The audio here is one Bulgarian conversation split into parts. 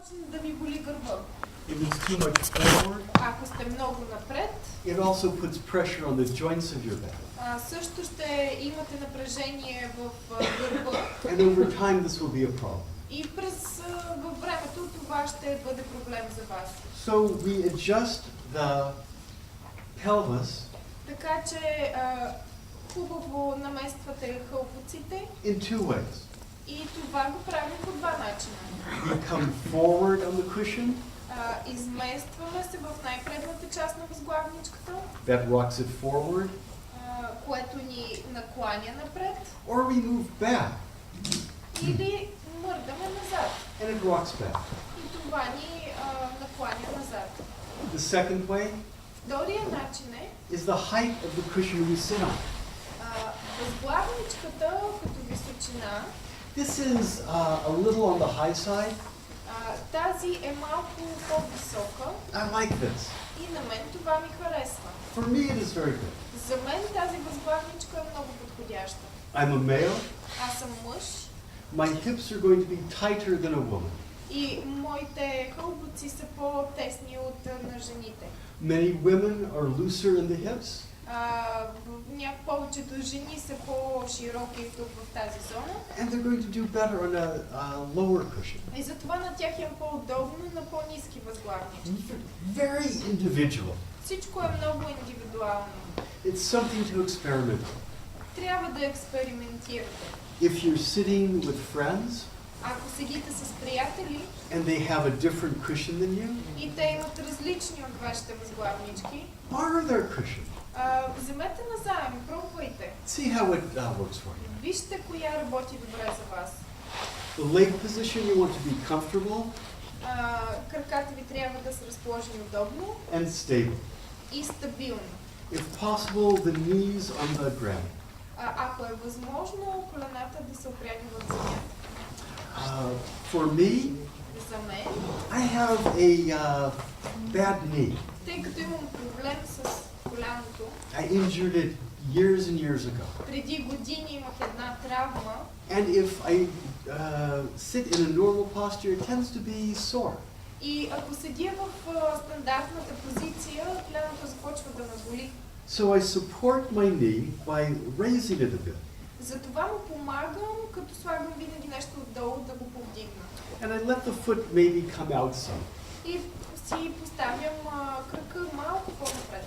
започне да ви боли гърба. If it's too much forward, Ако сте много напред, it also puts pressure on the joints of your back. Също ще имате напрежение в гърба. And over time, this will be a problem. И във времето това ще бъде проблем за вас. So we adjust the pelvis Така че хубаво намествате хълбоците. in two ways. И това го правим по два начина. We come forward on the cushion. Изместваме се в най-предната част на възглавничката, That rocks it forward. което ни накланя напред. Or we move back. Или мърдаме назад. And it rocks back. И това ни накланя назад. The second way Втория начин е is the height of the cushion we sit on. възглавничката като височина. This is a little on the high side. Тази е малко по-висока. I like this. И на мен това ми харесва. For me, it is very good. За мен тази възглавничка е много подходяща. I'm a male. Аз съм мъж. My hips are going to be tighter than a woman. И моите хълбоци са по-тесни от на жените. Many women are looser in the hips. Повечето жени са по-широки тук в тази зона. And they're going to do better on a lower cushion. И затова на тях е по-удобно на по-ниски възглавнички. Very individual. Всичко е много индивидуално. It's something to experiment with. Трябва да експериментирате. If you're sitting with friends, Ако седите с приятели and they have a different cushion than you, и те имат различни от вашите възглавнички, borrow their cushion. Вземете назаем, пробвайте. See how it works for you. Вижте коя работи добре за вас. The leg position, you want to be comfortable Краката ви трябва да са разположени удобно and stable. и стабилно. If possible, the knees on the ground. Ако е възможно, колената да се опрягат в земята. For me, За мен, I have a bad knee. тъй като имам проблем с коляното, I injured it years and years ago. преди години имах една травма. And if I sit in a normal posture, it tends to be sore. И ако седя в стандартната позиция, коляното започва да ме боли. So I support my knee by raising it a bit. Затова му помагам, като слагам винаги нещо отдолу да го повдигна. And I let the foot maybe come out some. И си поставям крака малко по-напред.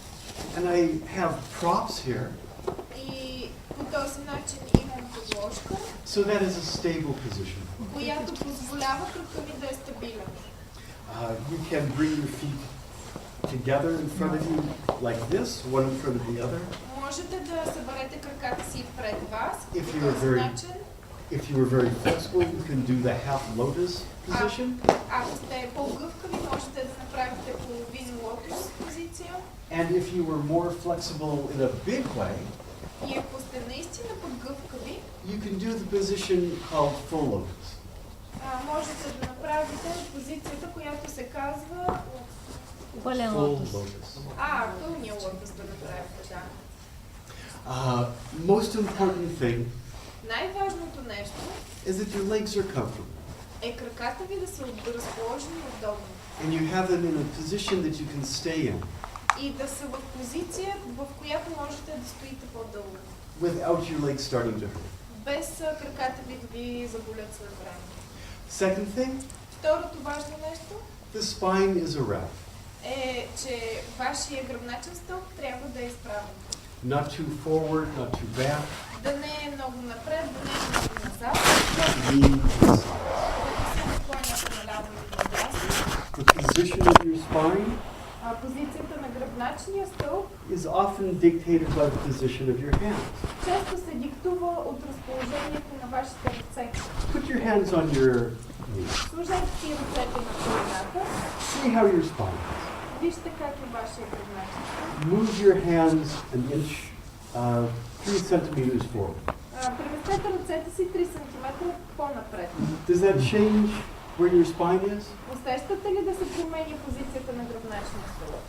And I have props here. И по този начин имам подложка, So that is a stable position. която позволява крака ми да е стабилен. You can bring your feet together in front of you like this, one in front of the other. Можете да съберете краката си пред вас If по you are този very- начин. If you are very flexible, you can do the half lotus position. Ако сте по-гъвкави, можете да направите половин лотос позиция. And if you were more flexible in a big way, И ако сте наистина по-гъвкави, you can do the position called full lotus. можете да направите позицията, която се казва Пълен Full лотос. lotus. пълния лотос да направите, да. Most important thing Най-важното нещо is that your legs are comfortable е краката ви да са разположени удобно and you have them in a position that you can stay in и да са в позиция, в която можете да стоите по-дълго, without your legs starting to hurt. без краката ви да ви заболят след време. Second thing, Второто важно нещо the spine is erect. е, че вашия гръбначен стълб трябва да е изправен. Not too forward, not too back, Да не е много напред, да не е много назад, not leaning to the sides. да не се накланяте наляво или надясно. The position of your spine Позицията на гръбначния стълб is often dictated by the position of your hands. често се диктува от разположението на вашите ръце. Put your hands on your knees. Сложете си ръцете на колената. See how your spine is. Вижте как е вашия гръбначен стълб. Move your hands an inch, 3 centimeters forward. Преместете ръцете си 3 см по-напред. Does that change where your spine is? Усещате ли да се променя позицията на гръбначния стълб?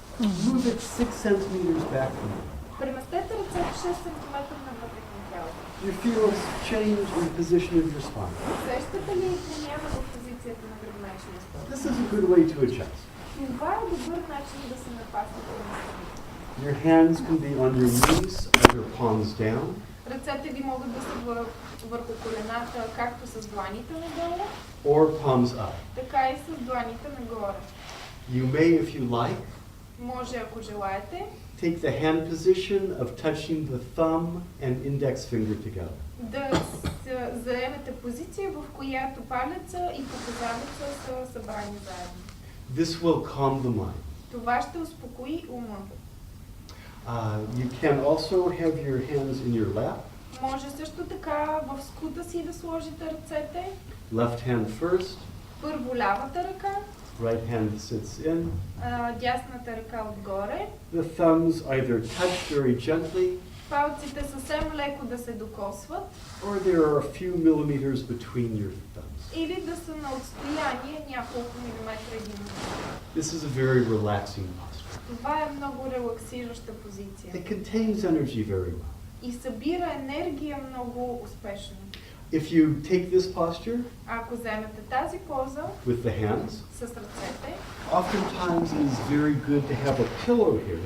Move it 6 centimeters back from you. Преместете ръцете 6 см навътре към тялото. You feel a change in the position of your spine. Усещате ли промяна в позицията позицията на гръбначния стълб. This is a good way to adjust. Това е добър начин да се напаснете на страните. Your hands can be on your knees, either palms down, Ръцете ви могат да са върху колената, както с дланите надолу, or palms up. така и с дланите нагоре. You may, if you like, Може, ако желаете, take the hand position of touching the thumb and index finger together. да заемете позиция, в която палеца и показалеца са събрани заедно. This will calm the mind. Това ще успокои ума. You can also have your hands in your lap. Може също така в скута си да сложите ръцете. Left hand first, Първо лявата ръка, right hand sits in. дясната ръка отгоре. The thumbs either touch very gently, Палците съвсем леко да се докосват or there are a few millimeters between your thumbs. или да са на отстояние няколко милиметра един от друг. This is a very relaxing posture. Това е много релаксираща позиция It contains energy very well. и събира енергия много успешно. If you take this posture Ако вземете тази поза with the hands, с ръцете, oftentimes it is very good to have a pillow here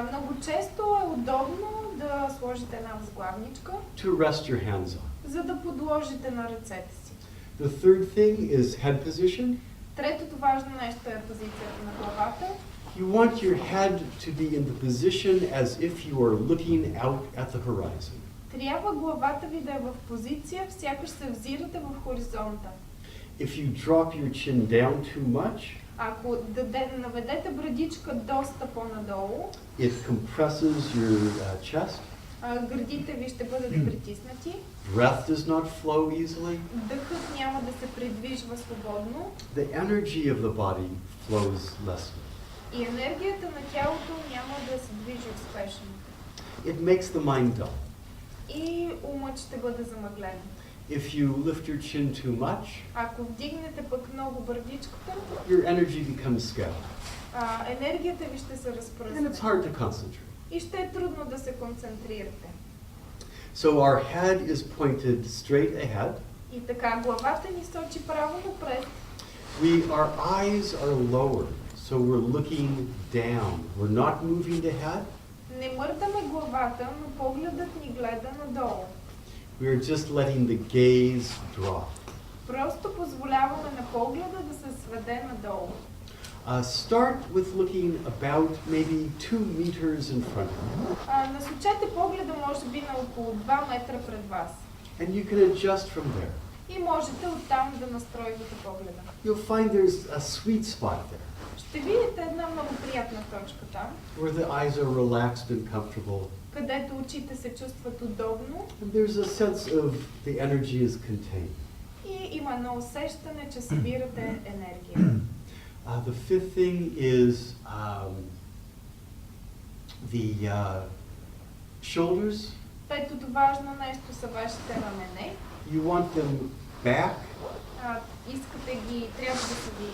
много често е удобно да сложите една възглавничка, to rest your hands on. за да подложите на ръцете си. The third thing is head position. Третото важно нещо е позицията на главата. You want your head to be in the position as if you are looking out at the horizon. Трябва главата ви да е в позиция, сякаш се взирате в хоризонта. If you drop your chin down too much, Ако наведете брадичка доста по-надолу, it compresses your chest. гърдите ви ще бъдат притиснати, Breath does not flow easily. дъхът няма да се придвижва свободно The energy of the body flows less. и енергията на тялото няма да се движи успешно. It makes the mind dull. И умът ще бъде замъглен. If you lift your chin too much, Ако вдигнете пък много бърдичката, your energy becomes scattered. енергията ви ще се And it's разпръсне hard to concentrate. и ще е трудно да се концентрирате. So our head is pointed straight ahead. И така, главата ни сочи право напред. Our eyes are lowered, so we're looking down. We're not moving ahead. Не мърдаме главата, но погледът ни гледа надолу. We're just letting the gaze drop. Просто позволяваме на погледа да се сведе надолу. Start with looking about maybe 2 meters in front of you. Насочете погледа може би на около 2 метра пред вас. And you can adjust from there. И можете оттам да настройвате погледа. You'll find there's a sweet spot there, Ще видите една много приятна точка там, where the eyes are relaxed and comfortable. където очите се чувстват удобно And there's a sense of the energy is contained. и има едно усещане, че събирате енергия. The fifth thing is the shoulders. Петото важно нещо са вашите рамене. You want them back Искате ги, трябва да са ви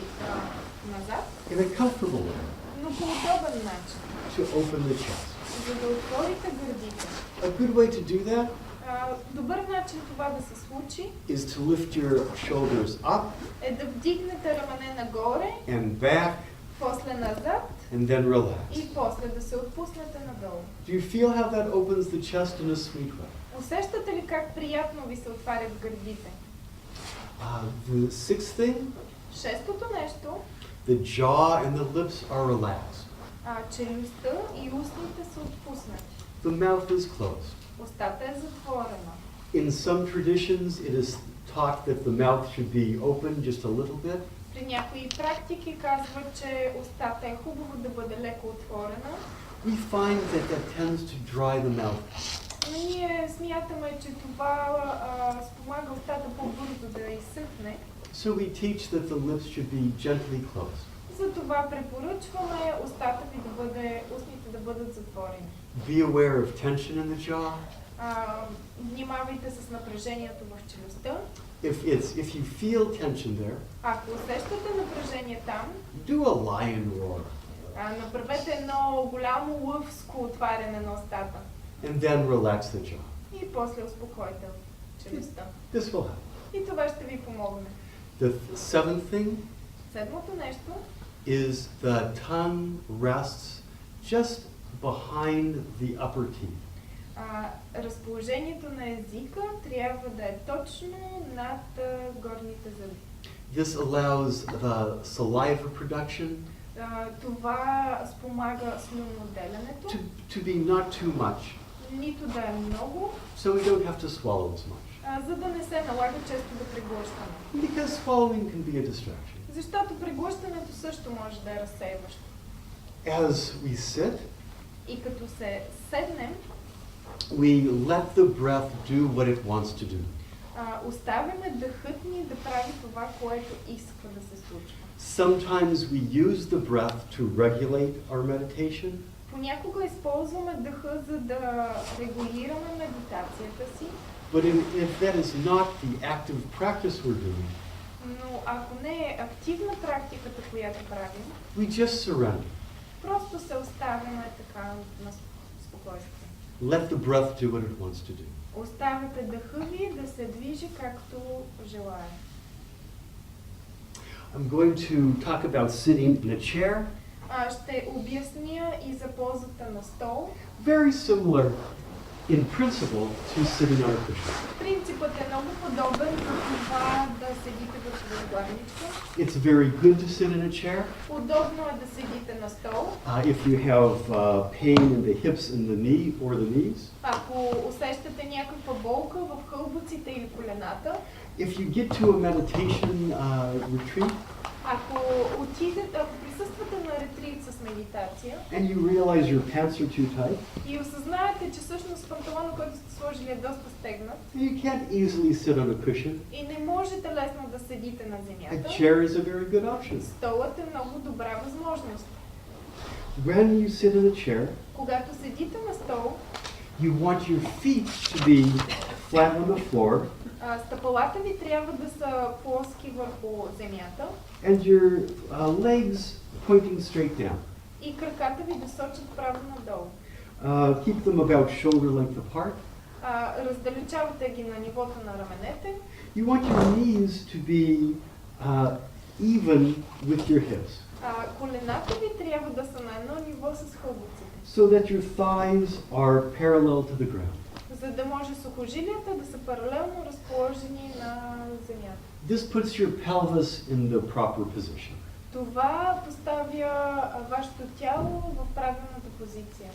назад, in a comfortable way но по удобен начин, to open the chest. за да отворите гърдите. A good way to do that Добър начин това да се случи is to lift your shoulders up е да вдигнете рамене нагоре, and back после назад and then relax. и после да се отпуснете надолу. Do you feel how that opens the chest in a sweet way? Усещате ли как приятно ви се отварят гърдите? The sixth thing, Шестото нещо, the jaw and the lips are relaxed. челюстта и устните са отпуснати. The mouth is closed. Устата е затворена. In some traditions, it is taught that the mouth should be open just a little bit. При някои практики казват, че устата е хубаво да бъде леко отворена. We find that tends to dry the mouth. Но ние смятаме, че това спомага устата по-бързо да изсъхне. So we teach that the lips should be gently closed. Затова препоръчваме устата ви да бъде, устните да бъдат затворени. Be aware of tension in the jaw. Внимавайте с напрежението в челюстта. If you feel tension there, Ако усещате напрежение там, do a lion roar. Направете едно голямо лъвско отваряне на устата. And then relax the jaw. И после успокойте челюстта. This will help. И това ще ви помогне. The seventh thing Седмото нещо is the tongue rests just behind the upper teeth. Разположението на езика трябва да е точно над горните зъби. This allows the saliva production Това спомага слюноотделянето, to be not too much, нито да е много, so we don't have to swallow as much. за да не се налага често да преглъщаме. Because swallowing can be a distraction. Защото преглъщането също може да е разсейващо. As we sit, И като се седнем, we let the breath do what it wants to do. оставяме дъхът ни да прави това, което иска да се случва. Sometimes we use the breath to regulate our meditation. Понякога използваме дъха, за да регулираме медитацията си, But if that is not the active practice we're doing, но ако не е активна практиката, която правим, we just surrender. просто се оставяме така на спокойствие. Let the breath do what it wants to do. Оставяте дъха ви да се движи както желае. I'm going to talk about sitting in a chair. Ще обясня и за ползата на стол. Very similar in principle to sitting on a cushion. Принципът е много подобен на това да седите върху възглавничка. It's very good to sit in a chair Удобно е да седите на стол. if you have pain in the hips and the knee or the knees. Ако усещате някаква болка в хълбоците или колената, If you get to a meditation retreat ако присъствате на ретрит с медитация and you realize your pants are too tight, и осъзнаете, че всъщност панталона, който сте сложили, е доста стегнат you can't easily sit on a cushion. и не можете лесно да седите на A земята, chair is a very good option. столът е много добра възможност. When you sit in a chair, Когато седите на стол, you want your feet to be flat on the floor стъпалата ви трябва да са плоски върху земята and your legs pointing straight down. и краката ви да сочат право надолу. Keep them about shoulder length apart. Раздалечавате ги на нивото на раменете. You want your knees to be even with your hips, Колената ви трябва да са на едно ниво с хълбоците, so that your thighs are parallel to the ground. за да може сухожилията да са паралелно разположени на земята. This puts your pelvis in the proper position. Това поставя вашето тяло в правилната позиция.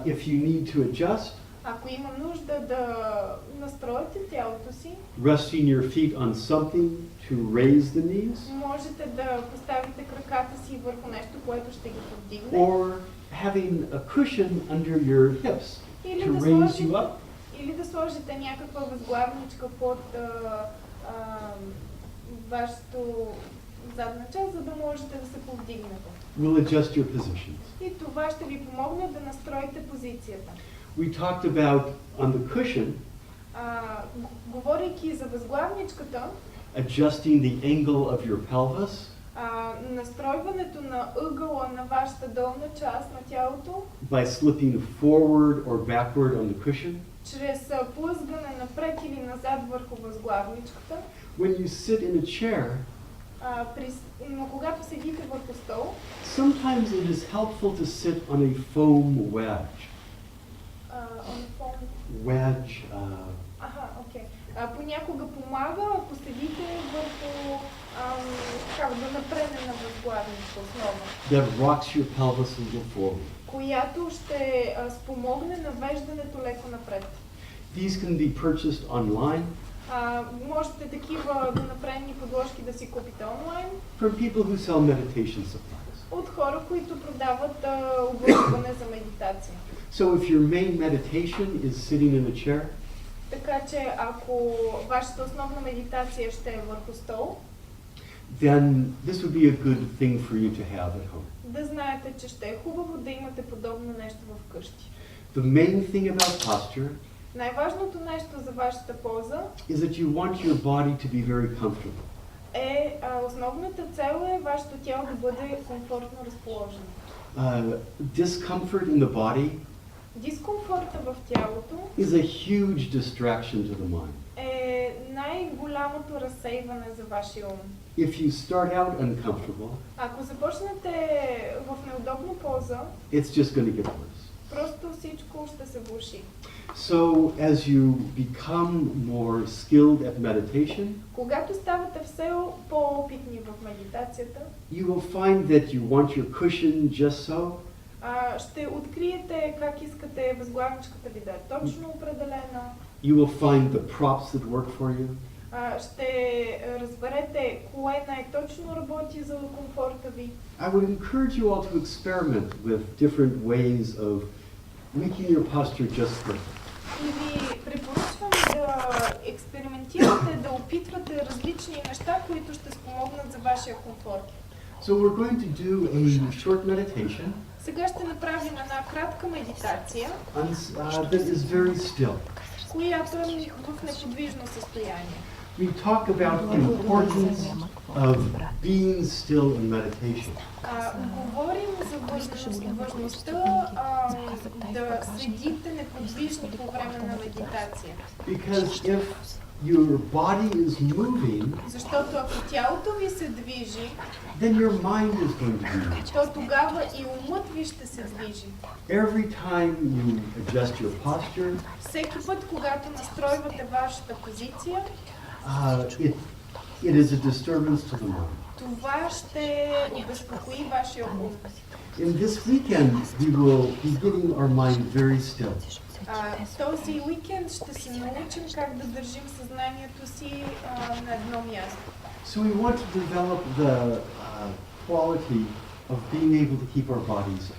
If you need to adjust, Ако има нужда да настроите тялото си, resting your feet on something to raise the knees, можете да поставите краката си върху нещо, което ще ги повдигне. or having a cushion under your hips Или to да raise сложите, you up. или да сложите някаква възглавничка под вашето задна част, за да можете да се повдигнете. Will adjust your positions. И това ще ви помогне да настроите позицията. We talked about on the cushion, Говорейки за възглавничката, adjusting the angle of your pelvis настройването на ъгъла на вашата долна част на тялото, by slipping forward or backward on the cushion. чрез плъзгане напред или назад върху възглавничката. When you sit in a chair, Но когато седите върху стол, sometimes it is helpful to sit on a foam wedge. Wedge. Окей. Понякога помага, ако седите върху да напреднена възглавничка основа, That rocks your pelvis a little forward. която ще спомогне навеждането леко напред. These can be purchased online Можете такива напредни подложки да си купите онлайн from people who sell meditation supplies. от хора, които продават оборудване за медитация. So if your main meditation is sitting in a chair, Така че ако вашата основна медитация ще е върху стол, then this would be a good thing for you to have at home. да знаете, че ще е хубаво да имате подобно нещо в къщи. The main thing about posture Най-важното нещо за вашата поза is that you want your body to be very comfortable. Основната цел е вашето тяло да бъде комфортно разположено. Discomfort in the body Дискомфорта в тялото is a huge distraction to the mind. е най-голямото разсейване за вашия ум. If you start out uncomfortable, Ако започнете в неудобна поза, it's just going to get worse. просто всичко ще се влоши. So as you become more skilled at meditation, Когато ставате все по-опитни в медитацията, you will find that you want your cushion just so, ще откриете как искате възглавничката ви да е точно определена. you will find the props that work for you. Ще разберете кое най-точно работи за комфорта ви. I would encourage you all to experiment with different ways of making your posture just perfect. И ви препоръчвам да експериментирате, да опитвате различни неща, които ще спомогнат за вашия комфорт. So we're going to do a short meditation Сега ще направим една кратка медитация, that is very still. която е в неподвижно състояние. We talk about the importance of being still in meditation. Говорим за важността да седите неподвижни по време на медитация. Because if your body is moving, Защото ако тялото ви се движи, then your mind is going to be moving. то тогава и умът ви ще се движи. Every time you adjust your posture, Всеки път, когато настройвате вашата позиция, it is a disturbance to the mind. това ще обезпокои вашия ум. In this weekend, we will be getting our mind very still. Този уикенд ще се научим как да държим съзнанието си на едно място. So we want to develop the quality of being able to keep our bodies.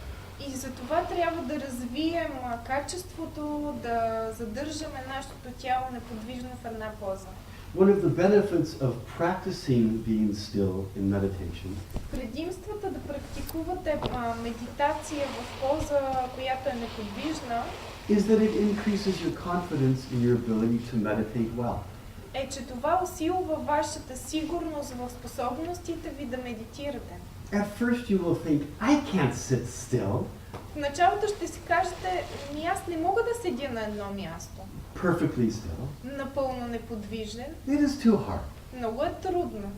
И за това трябва да развием качеството да задържаме нашето тяло неподвижно в една поза. One of the benefits of practicing being still in meditation Предимствата да практикувате медитация в поза, която е неподвижна, is that it increases your confidence in your ability to meditate well. е, че това усилва вашата сигурност в способностите ви да медитирате. At first you will think, I can't sit still. В началото ще си кажете, аз не мога да седя на едно място. Perfectly still. Напълно неподвижен. It is too hard. Много е трудно.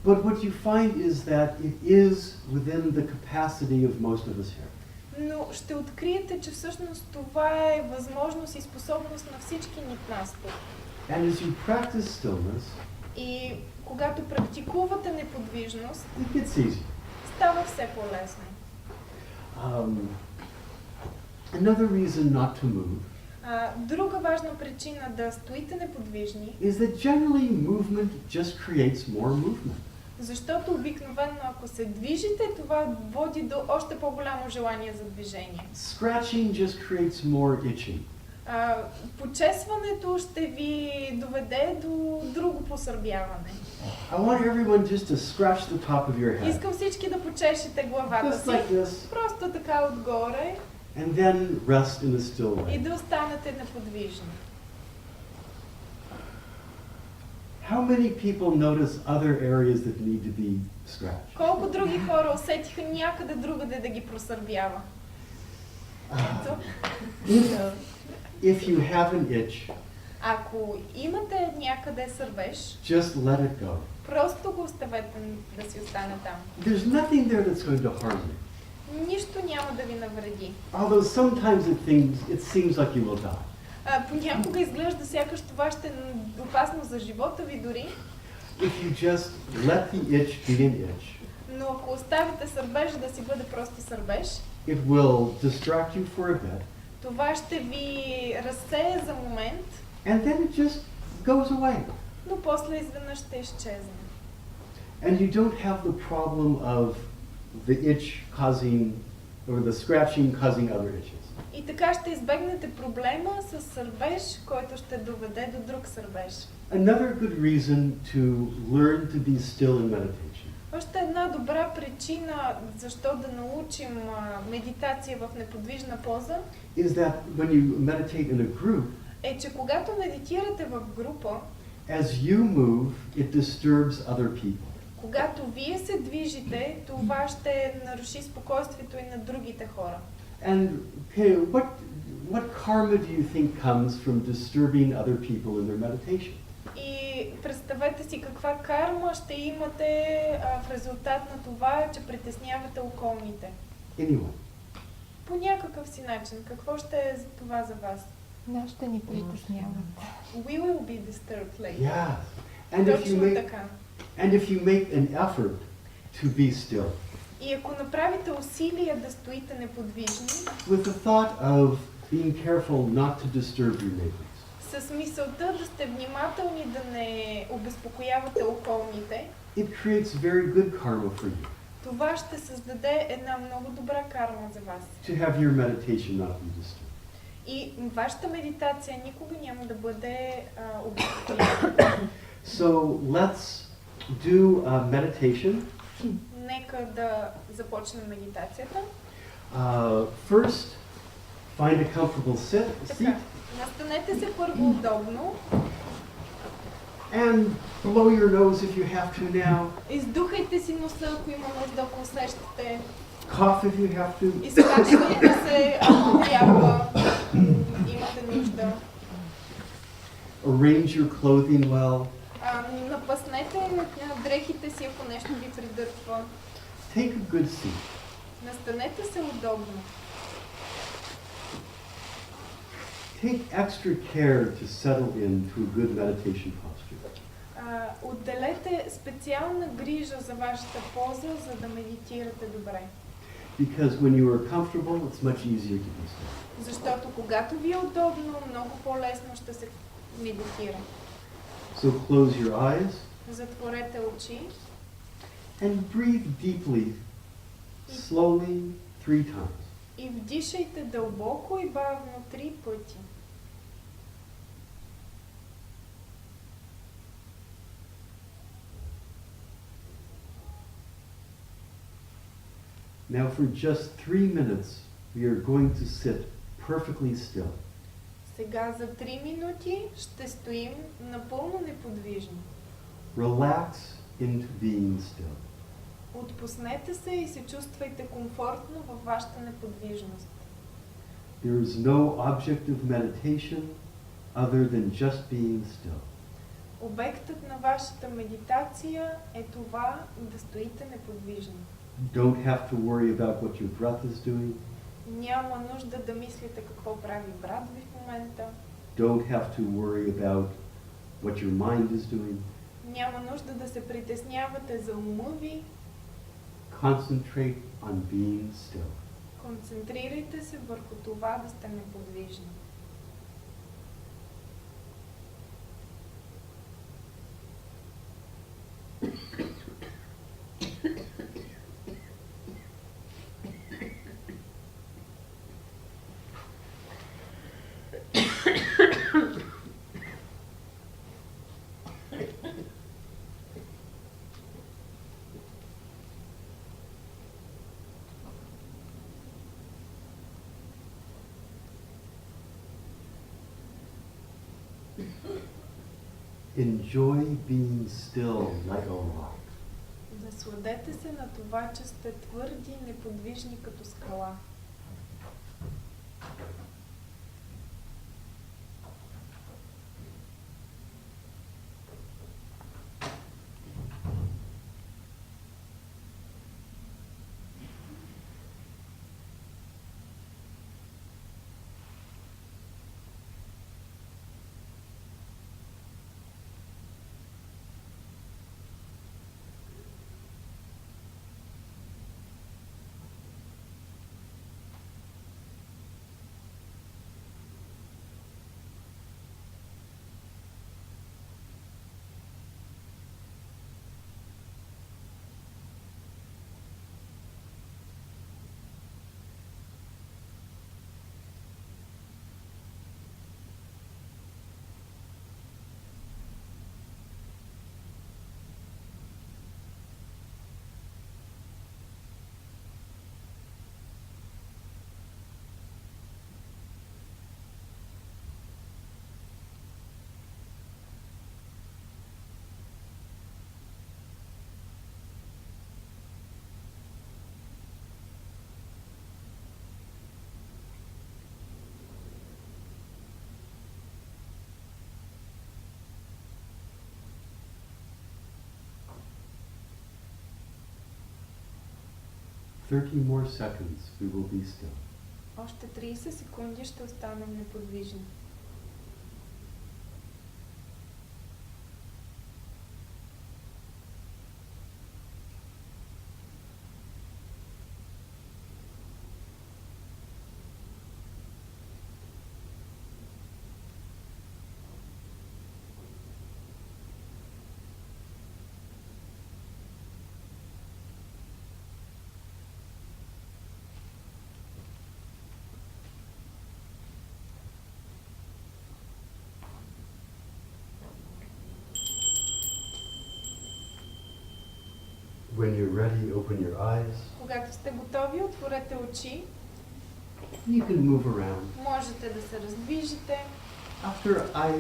But what you find is that it is within the capacity of most of us here. Но ще откриете, че всъщност това е възможност и способност на всички нас тук. And as you practice stillness, И когато практикувате неподвижност, it gets easier. става все по-лесно. Another reason not to move Друга важна причина да стоите неподвижни, is that generally movement just creates more movement. защото обикновено ако се движите, това води до още по-голямо желание за движение. Scratching just creates more itching. Почесването ще ви доведе до друго посърбяване. I want everyone just to scratch the top of your head. Искам всички да почешете главата Just си, like this. просто така отгоре And then rest in a still и way. да останете неподвижни. How many people notice other areas that need to be scratched? Колко други хора усетиха някъде другаде да ги просърбява? Ето. If you have an itch, Ако имате някъде сърбеж, just let it go. просто го оставете да си остане там. There's nothing there that's going to harm you. Нищо няма да ви навреди. Although sometimes it seems like you will die. Понякога изглежда сякаш това ще е опасно за живота ви дори, If you just let the itch be an itch, но ако оставите сърбежа да си бъде просто сърбеж, it will distract you for a bit, това ще ви разсее за момент, and then it just goes away. но после изведнъж ще изчезне. And you don't have the problem of the itch causing, or the scratching causing other itches. И така ще избегнете проблема с сърбеж, който ще доведе до друг сърбеж. Another good reason to learn to be still in meditation Още една добра причина защо да научим медитация в неподвижна поза is that when you meditate in a group, е, че когато медитирате в група, as you move, it disturbs other people. когато вие се движите, това ще наруши спокойствието и на другите хора. And okay, what karma do you think comes from disturbing other people in their meditation? И И представете си каква карма ще имате в резултат на това, че притеснявате околните. Anyway, По някакъв си начин. Какво ще е това за вас? Нас ще ни притесняват. We will be disturbed later. yes. And if you Точно make така. an effort to be still, И ако направите усилия да стоите неподвижни, with the thought of being careful not to disturb your neighbors, с мисълта да сте внимателни да не обезпокоявате околните, it creates very good karma for you това ще създаде една много добра карма за вас. to have your meditation not be disturbed. И вашата медитация никога няма да бъде обезпокоена. So let's do meditation. Нека да започнем медитацията. First, find a comfortable seat, Така, настанете се първо удобно. and blow your nose if you have to now. Издухайте си носа, ако има нужда, ако усещате. Cough if you have to. Изкачвайте се, ако трябва. Имате нужда. Arrange your clothing well. Напъснете дрехите си, ако нещо ви придърпва. Take a good seat. Настанете се удобно. Take extra care to settle into a good meditation posture. Отделете специална грижа за вашата поза, за да медитирате добре. Because when you are comfortable, it's much easier to be still. Защото когато ви е удобно, много по-лесно ще се медитира. So close your eyes Затворете очи and breathe deeply, slowly, 3 times. и вдишайте дълбоко и бавно 3 пъти. Now for just 3 minutes, we are going to sit perfectly still. Сега за 3 минути ще стоим напълно неподвижни. Relax into being still. Отпуснете се и се чувствайте комфортно във вашата неподвижност. There is no object of meditation other than just being still. Обектът на вашата медитация е това да стоите неподвижни. Don't have to worry about what your breath is doing. Няма нужда да мислите какво прави брат ви в момента. Don't have to worry about what your mind is doing. Няма нужда да се притеснявате за ума ви. Concentrate on being still. Концентрирайте се върху това да сте неподвижни. Enjoy being still like a rock. Насладете се на това, че сте твърди и неподвижни като скала. 30 more seconds, we will be still. Още 30 секунди ще останем неподвижни. When you're ready, open your eyes. Когато сте готови, отворете очи. You can move around. Можете да се раздвижите. After I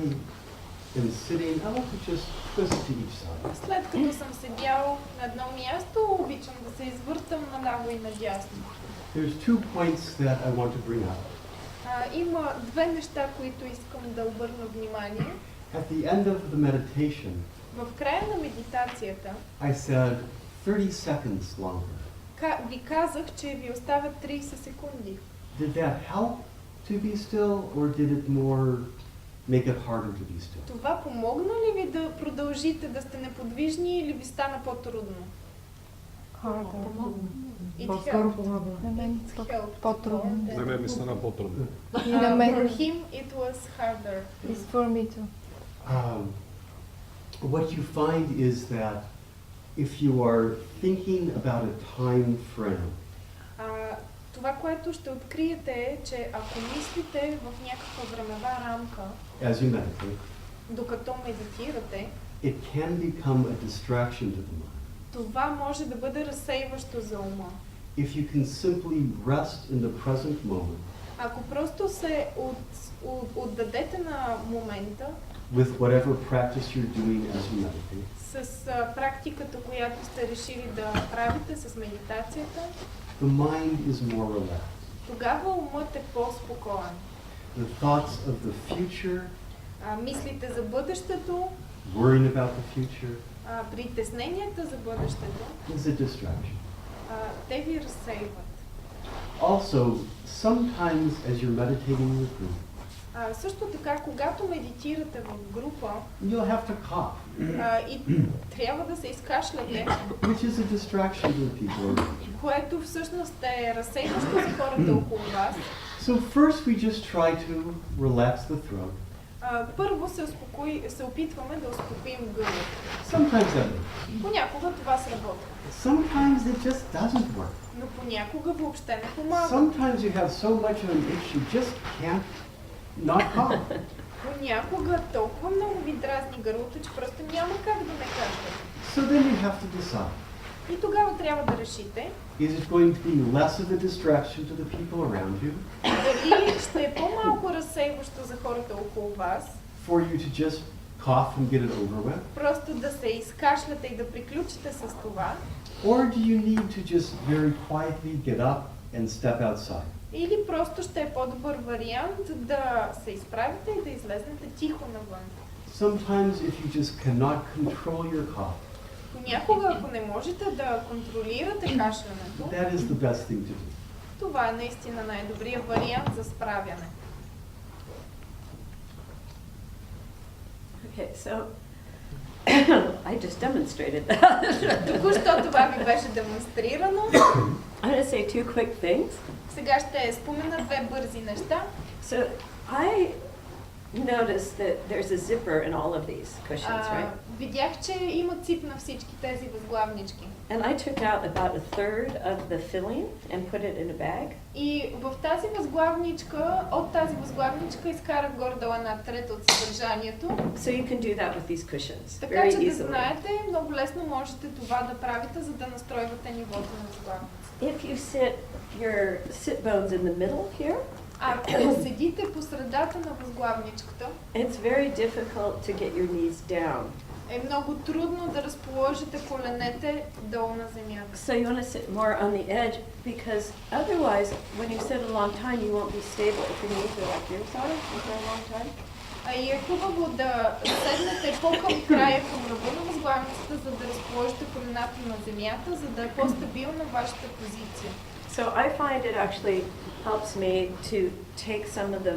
am sitting, I want to just twist to each side. След като съм седял на едно място, обичам да се извъртам наляво и надясно. There's 2 points that I want to bring up. Има две неща, които искам да обърна внимание. At the end of the meditation, В края на медитацията I said 30 seconds longer. ви казах, че ви остават 30 секунди. Did that help to be still, or did it more make it harder to be still? Това помогна ли ви да продължите да сте неподвижни или ви стана по-трудно? It По-скоро helped. помогна. На мен It helped. по-трудно. За мен ми стана по-трудно. И на мен For him it was harder. is for me too. What you find is that if you are thinking about a time frame, Това, което ще откриете е, че ако мислите в някаква времева рамка, as you meditate, докато медитирате, it can become a distraction to the mind. това може да бъде разсейващо за ума. If you can simply rest in the present moment Ако просто се отдадете на момента with whatever practice you're doing as you meditate, с практиката, която сте решили да правите с медитацията, the mind is more relaxed. тогава умът е по-спокоен. The thoughts of the future, Мислите за бъдещето, worrying about the future, притесненията за бъдещето, is a distraction. те ви разсейват. Also, sometimes as you're meditating in a group, Също така, когато медитирате в група you'll have to cough, и трябва да се изкашляте, which is a distraction to the people around you. което всъщност е разсейващо за хората около вас. So first we just try to relax the throat. Първо се опитваме да успокоим гърлото. Sometimes that works. Понякога това сработва, Sometimes it just doesn't work. но понякога въобще не помага. Sometimes you have so much of an itch you just can't not cough. Понякога толкова много ви дразни гърлото, че просто няма как да не кашляте. So then you have to decide. И тогава трябва да решите Is it going to be less of a distraction to the people around you дали ще е по-малко разсейващо за хората около вас, for you to just cough and get it over with? просто да се изкашляте и да приключите с това, Or do you need to just very quietly get up and step outside? или просто ще е по-добър вариант да се изправите и да излезнете тихо навън. Sometimes if you just cannot control your cough, Понякога, ако не можете да контролирате кашлянето, that is the best thing to do. това е наистина най-добрият вариант за справяне. Okay, so I just demonstrated that. Току-що това ми беше демонстрирано. I'm going to say 2 quick things. Сега ще спомена две бързи неща. So I noticed that there's a zipper in all of these cushions, right? Видях, че има цип на всички тези възглавнички. And I took out about 1/3 of the filling and put it in a bag. И в тази възглавничка, от тази възглавничка изкарах горе-долу 1/3 от съдържанието. So you can do that with these cushions Така very че да easily. знаете, много лесно можете това да правите, за да настройвате нивото на възглавницата. If you sit your sit bones in the middle here, Ако седите по средата на възглавничката, it's very difficult to get your knees down. е много трудно да разположите коленете долу на земята. So you want to sit more on the edge because otherwise, when you sit a long time, you won't be stable if your knees are like yours are for a long time. И е хубаво да седнете по-към края, към ръба на възглавницата, за да разположите колената на земята, за да е по-стабилна вашата позиция. So I find it actually helps me to take some of the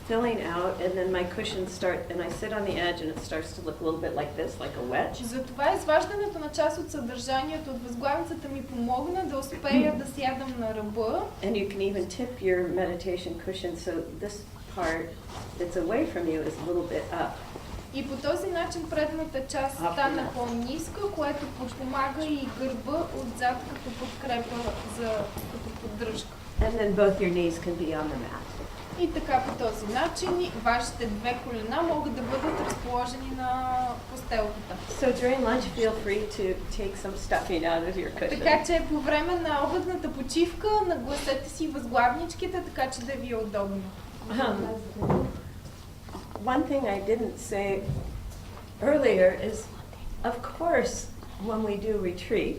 filling out, and then my cushions start, and I sit on the edge, and it starts to look a little bit like this, like a wedge. Затова изваждането на част от съдържанието от възглавницата ми помогна да успея да сядам на ръба. And you can even tip your meditation cushion so this part that's away from you is a little bit up. И по този начин предната част стана по-ниска, което подпомага и гърба отзад като подкрепа като поддръжка. And then both your knees can be on the mat. И така по този начин вашите две колена могат да бъдат разположени на постелката. So during lunch, feel free to take some stuffing out of your cushion. Така че по време на обедната почивка нагласете си възглавничките, така че да ви е удобно. One thing I didn't say earlier is, of course, when we do retreat,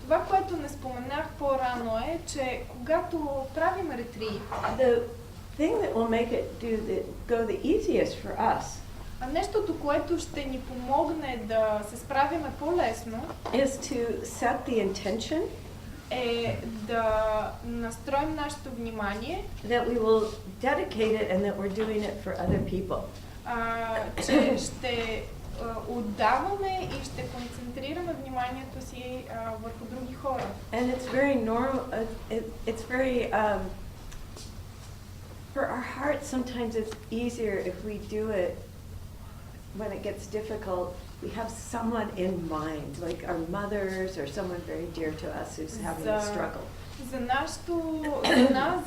Това, което не споменах по-рано е, че когато правим ретрит, the thing that will make it go the easiest for us а нещото, което ще ни помогне да се справиме по-лесно, is to set the intention е да настроим нашето внимание, that we will dedicate it and that we're doing it for other people. че ще отдаваме и ще концентрираме вниманието си върху други хора. And it's very normal, it's very, for our hearts sometimes it's easier if we do it when it gets difficult. We have someone in mind, like our mothers or someone very dear to us who's having a struggle. За нас,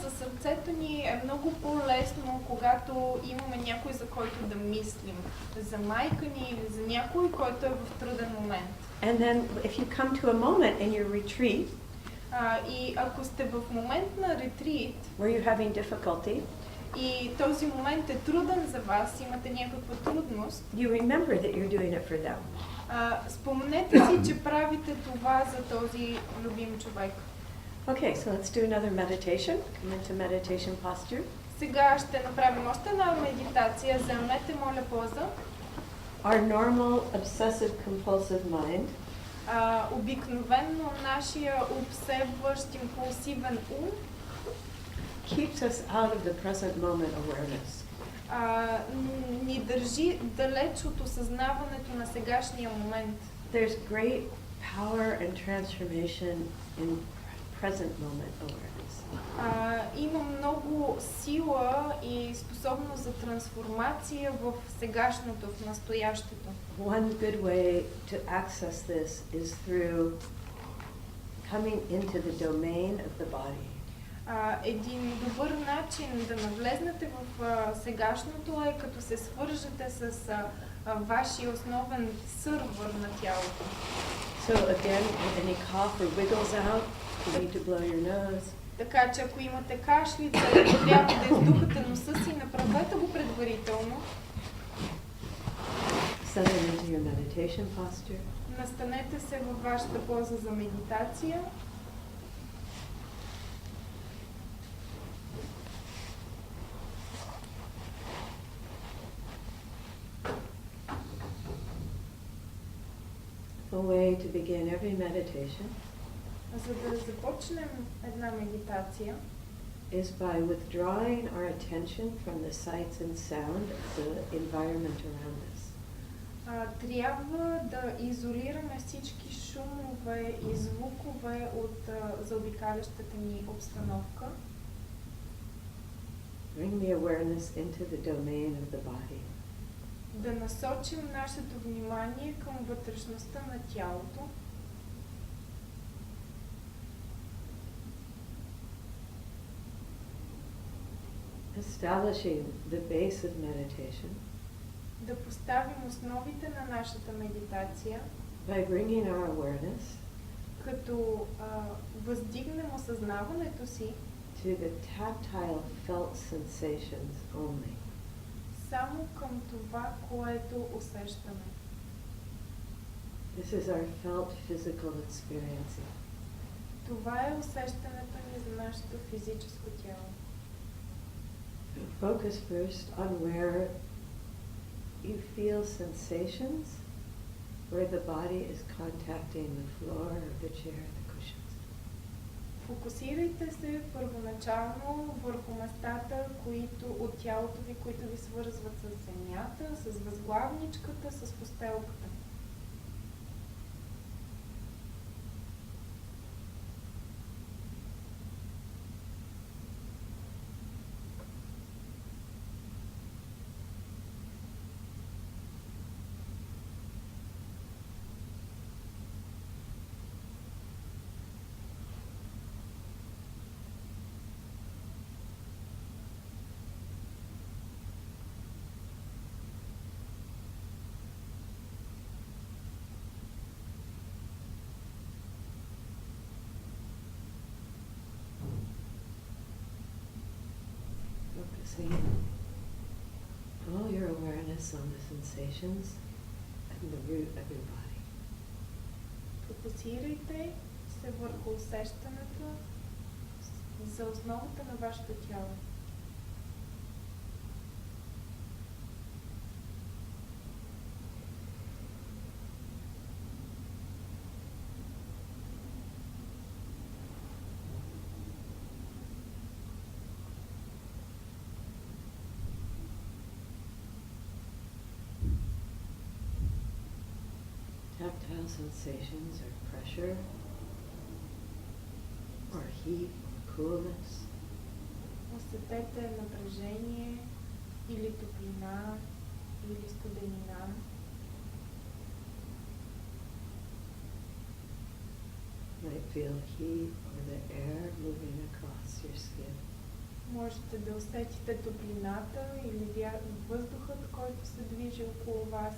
за сърцето ни е много по-лесно, когато имаме някой, за който да мислим. За майка ни или за някой, който е в труден момент. And then if you come to a moment in your retreat, и ако сте в момент на ретрит, where you're having difficulty, и този момент е труден за вас, имате някаква трудност, you remember that you're doing it for them. Спомнете си, че правите това за този любим човек. Okay, so let's do another meditation. Come into meditation posture. Сега ще направим още една медитация. Заемете, моля, поза. Our normal obsessive compulsive mind Обикновенно нашия обсебващ импулсивен ум keeps us out of the present moment awareness. Ни държи далеч от осъзнаването на сегашния момент. There's great power and transformation in present moment awareness. Има много сила и способност за трансформация в сегашното, в настоящето. One good way to access this is through coming into the domain of the body. Един добър начин да навлезнете в сегашното е като се свържете с вашия основен сървър на тялото. So again, if any cough or wiggles out, you need to blow your nose. Така че ако имате кашлица или трябва да издухате носа си, направете го предварително. Settle into your meditation posture. Настанете се във вашата поза за медитация. A way to begin every meditation За да започнем една медитация, is by withdrawing our attention from the sights and sound of the environment around us. Трябва да изолираме всички шумове и звукове от заобикалящата ни обстановка. Bring the awareness into the domain of the body. Да насочим нашето внимание към вътрешността на тялото. Establishing the base of meditation Да поставим основите на нашата медитация, by bringing our awareness като въздигнем осъзнаването си to the tactile felt sensations only. само към това, което усещаме. This is our felt physical experience. Това е усещането ни за нашето физическо тяло. Focus first on where you feel sensations where the body is contacting the floor or the chair, the cushions. Фокусирайте се първоначално върху местата, които от тялото ви, които ви свързват с земята, с възглавничката, с постелката. Focusing all your awareness on the sensations and the root of your body. Фокусирайте се върху усещането за основата на вашето тяло. Tactile sensations or pressure or heat or coolness. Усетете напрежение или топлина или студенина. You might feel heat or the air moving across your skin. Можете да усетите топлината или въздухът, който се движи около вас.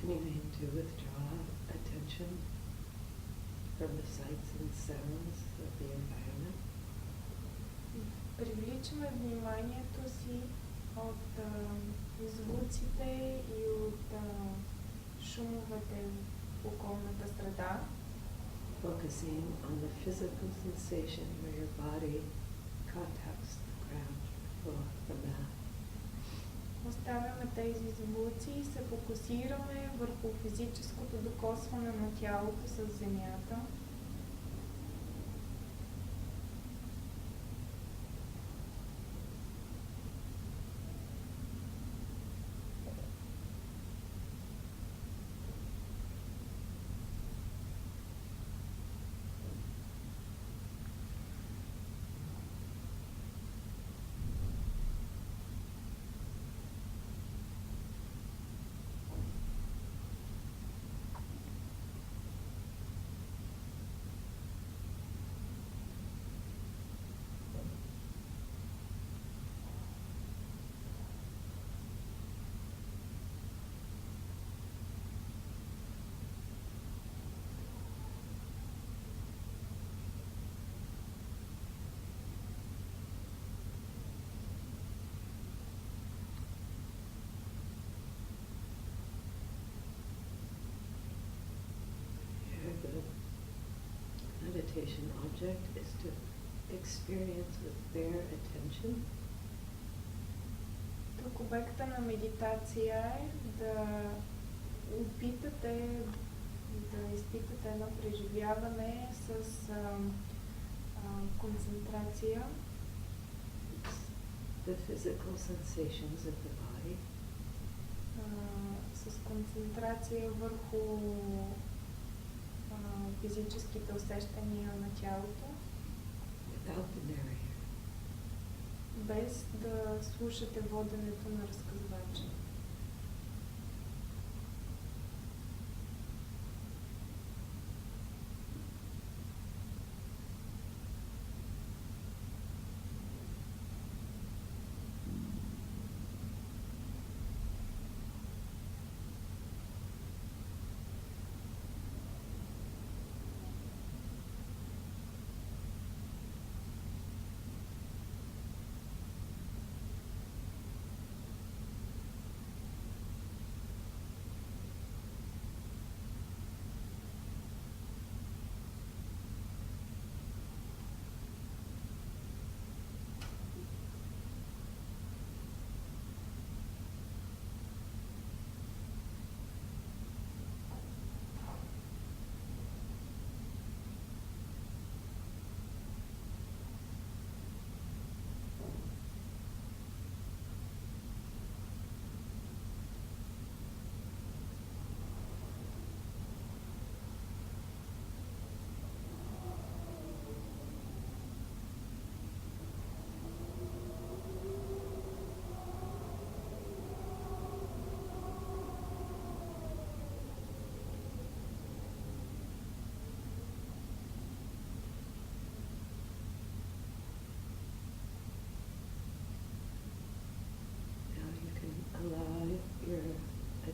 Continuing to withdraw attention from the sights and sounds of the environment. Привличаме вниманието си от звуците и от шумовете в околната среда. Focusing on the physical sensation where your body contacts the ground, the floor, the mat. Оставяме тези звуци и се фокусираме върху физическото докосване на тялото с земята. Meditation object is to experience with bare attention. Тук обекта на медитация е да опитате да изпитате едно преживяване с концентрация. The physical sensations of the body. С концентрация върху физическите усещания на тялото, without the narrator. Без да слушате воденето на разказвача.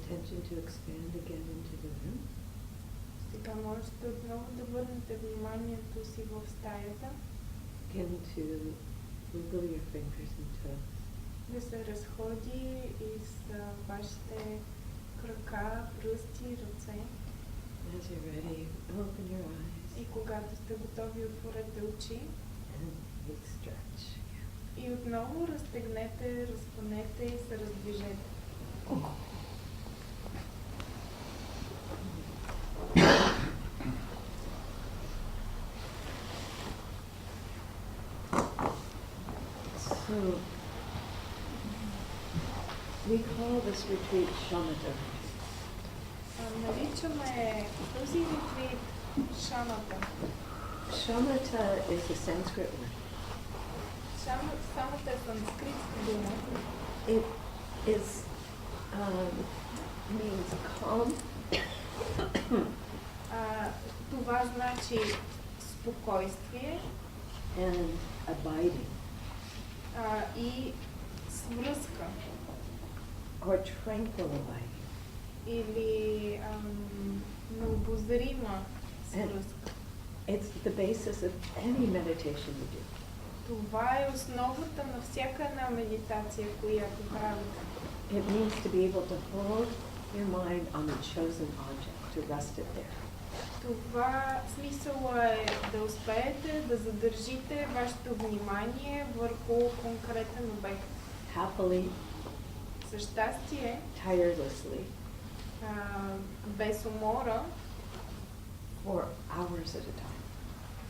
attention to expand again into the room. Сега можете отново да върнете вниманието си в стаята, Begin to wiggle your fingers and toes. да се разходи из вашите крака, пръсти, ръце. As you're ready, open your eyes И когато сте готови, отворете очи. and we stretch. И отново разтегнете, разпънете и се раздвижете. So, we call this retreat shamatha. Наричаме този ретрит шамата. Shamatha is a Sanskrit word. Шамата е санскритска дума. It is means calm. Това значи спокойствие And abiding, и свръзка or tranquil abiding. или необозрима свръзка. It's the basis of any meditation you do. Това е основата на всяка една медитация, която правите. It means to be able to hold your mind on a chosen object, to rest it there. Това смисъла е да успеете да задържите вашето внимание върху конкретен обект. Happily, За щастие, tirelessly, без умора for hours at a time,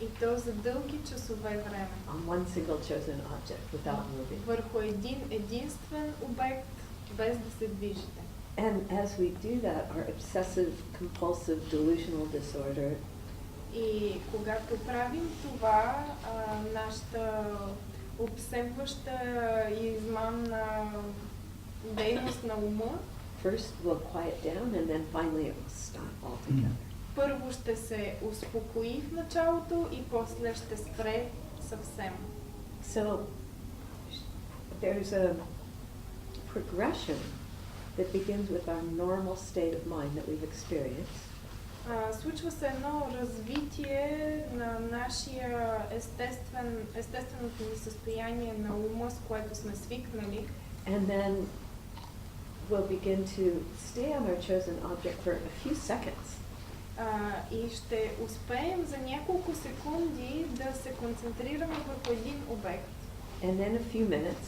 и то за дълги часове време. on one single chosen object without moving. Върху един единствен обект, без да се движите. And as we do that, our obsessive compulsive delusional disorder И когато правим това, нашата обсебваща и измамна дейност на ума, first will quiet down and then finally it will stop altogether. първо ще се успокои в началото и после ще спре съвсем. So there's a progression that begins with our normal state of mind that we've experienced. Случва се едно развитие на нашия естественото ни състояние на ума, с което сме свикнали. And then we'll begin to stay on our chosen object for a few seconds. И ще успеем за няколко секунди да се концентрираме върху един обект. And then a few minutes.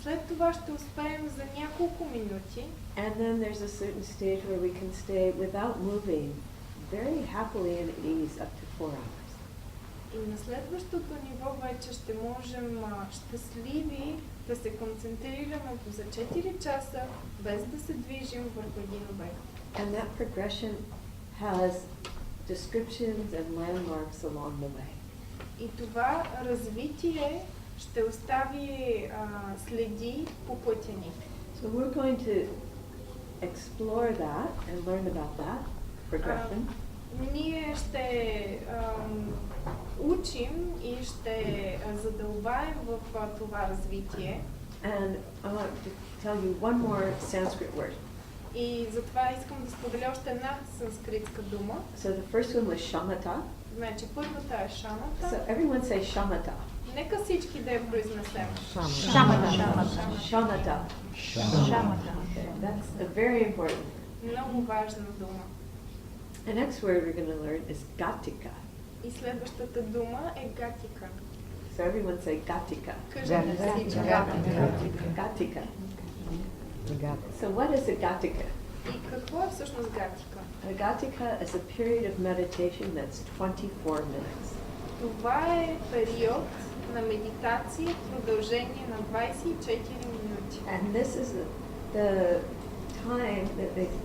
След това ще успеем за няколко минути. And then there's a certain stage where we can stay without moving very happily and at ease up to 4 hours. И на следващото ниво вече ще можем щастливи да се концентрираме за 4 часа, без да се движим върху един обект. And that progression has descriptions and landmarks along the way. И това развитие ще остави следи по пътя ни. So we're going to explore that and learn about that progression. Ние ще учим и ще задълбаем в това развитие. And I want to tell you one more Sanskrit word. И затова искам да споделя още една санскритска дума. So the first one was shamatha. Значи първата е шамата. So everyone say shamatha. Нека всички да я произнесем. Shamatha. Okay, that's a very important. Много важна дума. The next word we're going to learn is gatika. И следващата дума е гатика. So everyone say gatika. Кажете всички. Gatika. So what is a gatika? И какво е всъщност гатика? A gatika is a period of meditation that's 24 minutes. Това е период на медитация в продължение на 24 минути. And this is the time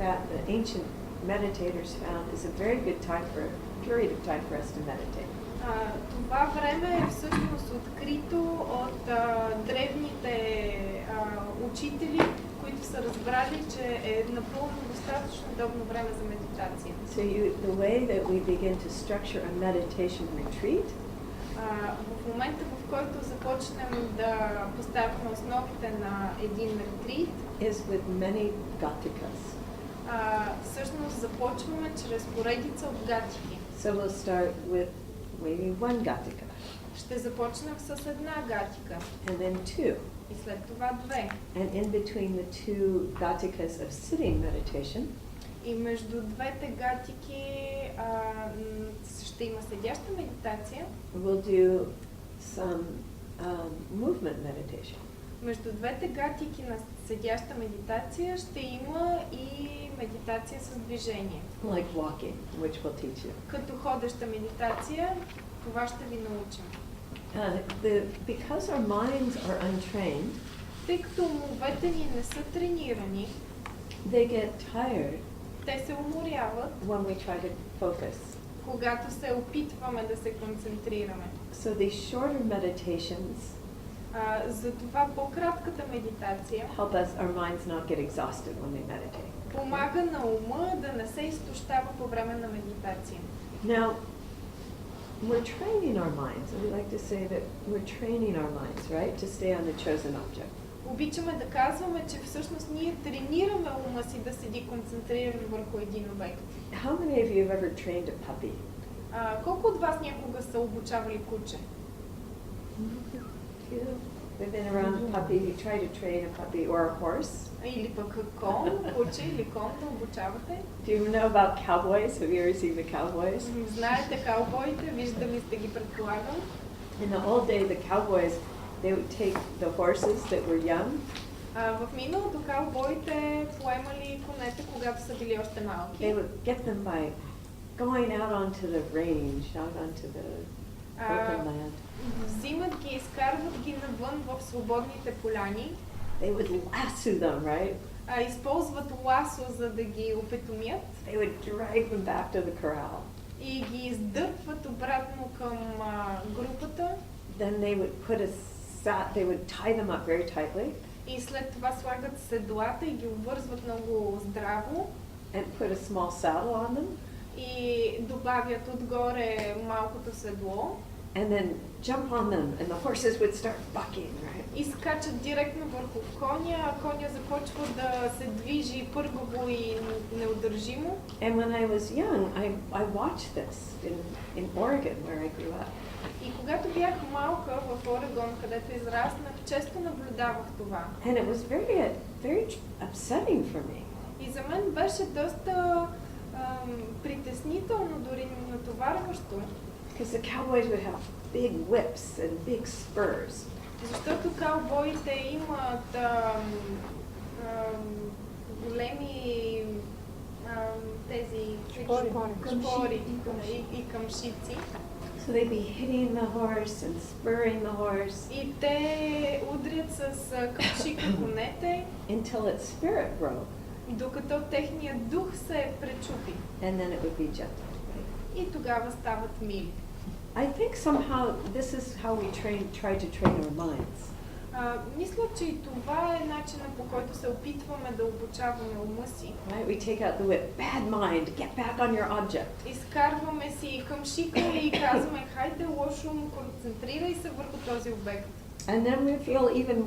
that the ancient meditators found is a very good time for a period of time for us to meditate. Това време е всъщност открито от древните учители, които са разбрали, че е напълно достатъчно удобно време за медитация. So the way that we begin to structure a meditation retreat В момента, в който започнем да поставяме основите на един ретрит, is with many gatikas. започваме чрез поредица от гатики. So we'll start with maybe one gatika, Ще започнем с една гатика and then two. и след това две. And in between the two gatikas of sitting meditation, И между двете гатики ще има седяща медитация. we'll do some movement meditation. Между двете гатики на седяща медитация ще има и медитация с движение. Like walking, which we'll teach you. Като ходеща медитация, това ще ви научим. Because our minds are untrained, Тъй като умовете ни не са тренирани, they get tired те се уморяват, when we try to focus. когато се опитваме да се концентрираме. So these shorter meditations Затова по-кратката медитация help us, our minds not get exhausted when we meditate. помага на ума да не се изтощава по време на медитация. Now, we're training our minds, and we like to say that we're training our minds, right, to stay on the chosen object. Обичаме да казваме, че всъщност ние тренираме ума си да седи концентриран върху един обект. How many of you have ever trained a puppy? Колко от вас някога са обучавали куче? They've been around a puppy, you try to train a puppy or a horse. Или пък кон, куче или кон да обучавате? Do you know about cowboys? Have you ever seen the cowboys? Знаете каубоите, виждали сте ги, предполагам. In the old day, the cowboys, they would take the horses that were young. В миналото каубоите поемали конете, когато са били още малки. They would get them by going out onto the range, out onto the open land. Взимат ги, изкарват ги навън в свободните поляни. They would lasso them, right? Използват ласо, за да ги опетомят. They would drag them back to the corral. И ги издърпват обратно към групата. Then they would they would tie them up very tightly. И след това слагат седлата и ги обвързват много здраво. And put a small saddle on them. И добавят отгоре малкото седло. And then jump on them, and the horses would start bucking, right? И скачат директно върху коня, а коня започва да се движи пъргаво и неудържимо. And when I was young, I watched this in Oregon, where I grew up. И когато бях малка в Орегон, където израснах, често наблюдавах това. And it was very upsetting for me. И за мен беше доста притеснително, дори натоварващо. Because the cowboys would have big whips and big spurs. Защото каубоите имат големи тези шпори и камшици. So they'd be hitting the horse and spurring the horse. И те удрят с камшика конете, Until its spirit broke. докато техният дух се пречупи. And then it would be gentle. Right? И тогава стават мили. I think somehow this is how we try to train our minds. Мисля, че и това е начинът, по който се опитваме да обучаваме ума си. Right? We take out the whip. Bad mind, get back on your object. Изкарваме си камшика и казваме, хайде лошо ум, концентрирай се върху този обект. And then we feel even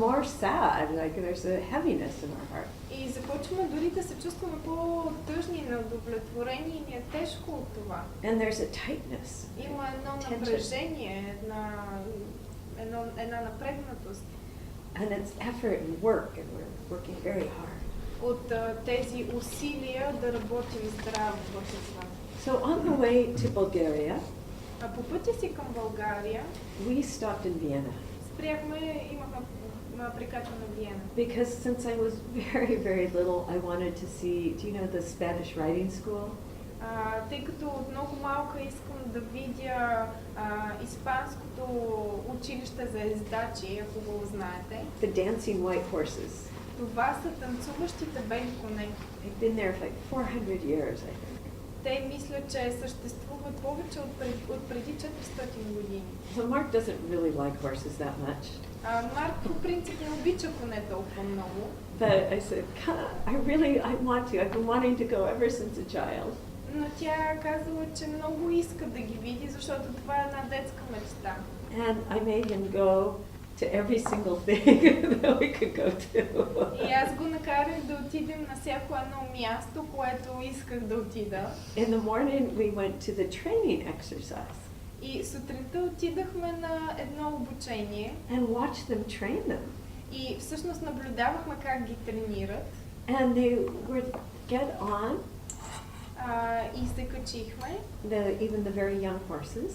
more sad, like there's a heaviness in our heart. И започваме дори да се чувстваме по-тъжни, неудовлетворени и ни е тежко от това. And there's a tightness. Има едно напрежение, една напрегнатост. And it's effort and work, and we're working very hard. От тези усилия да работим здраво в това. So on the way to Bulgaria, По пътя си към България, we stopped in Vienna. имахме прикачване в Виена. Because since I was very, very little, I wanted to see, do you know the Spanish writing school? Тъй като от много малка искам да видя испанското училище за ездачи, ако го знаете. The dancing white horses. Това са танцуващите бели коне. They've been there for like 400 years, I think. Те мисля, че съществуват повече от преди 400 години. So Mark doesn't really like horses that much. Марк по принцип не обича коне толкова много. But I said, I want to. I've been wanting to go ever since a child. Но тя казала, че много иска да ги види, защото това е една детска мечта. And I made him go to every single thing that we could go to. И аз го накарах да отидем на всяко едно място, което исках да отида. In the morning, we went to the training exercise И сутринта отидахме на едно обучение and watched them train them. и всъщност наблюдавахме как ги тренират. And they would get on, И се качихме. even the very young horses,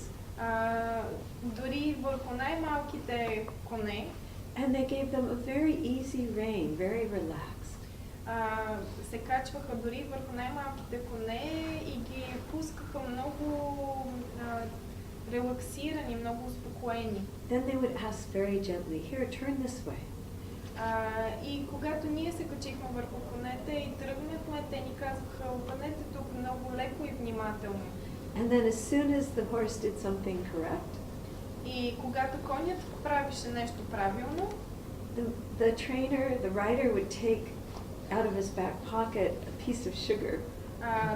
Дори върху най-малките коне. and they gave them a very easy rein, very relaxed. Се качваха дори върху най-малките коне и ги пускаха много релаксирани, много успокоени. Then they would ask very gently, here, turn this way. И когато ние се качихме върху конете и тръгнахме, те ни казваха, обърнете тук много леко и внимателно. And then as soon as the horse did something correct, И когато конят правише нещо правилно, the trainer, the rider would take out of his back pocket a piece of sugar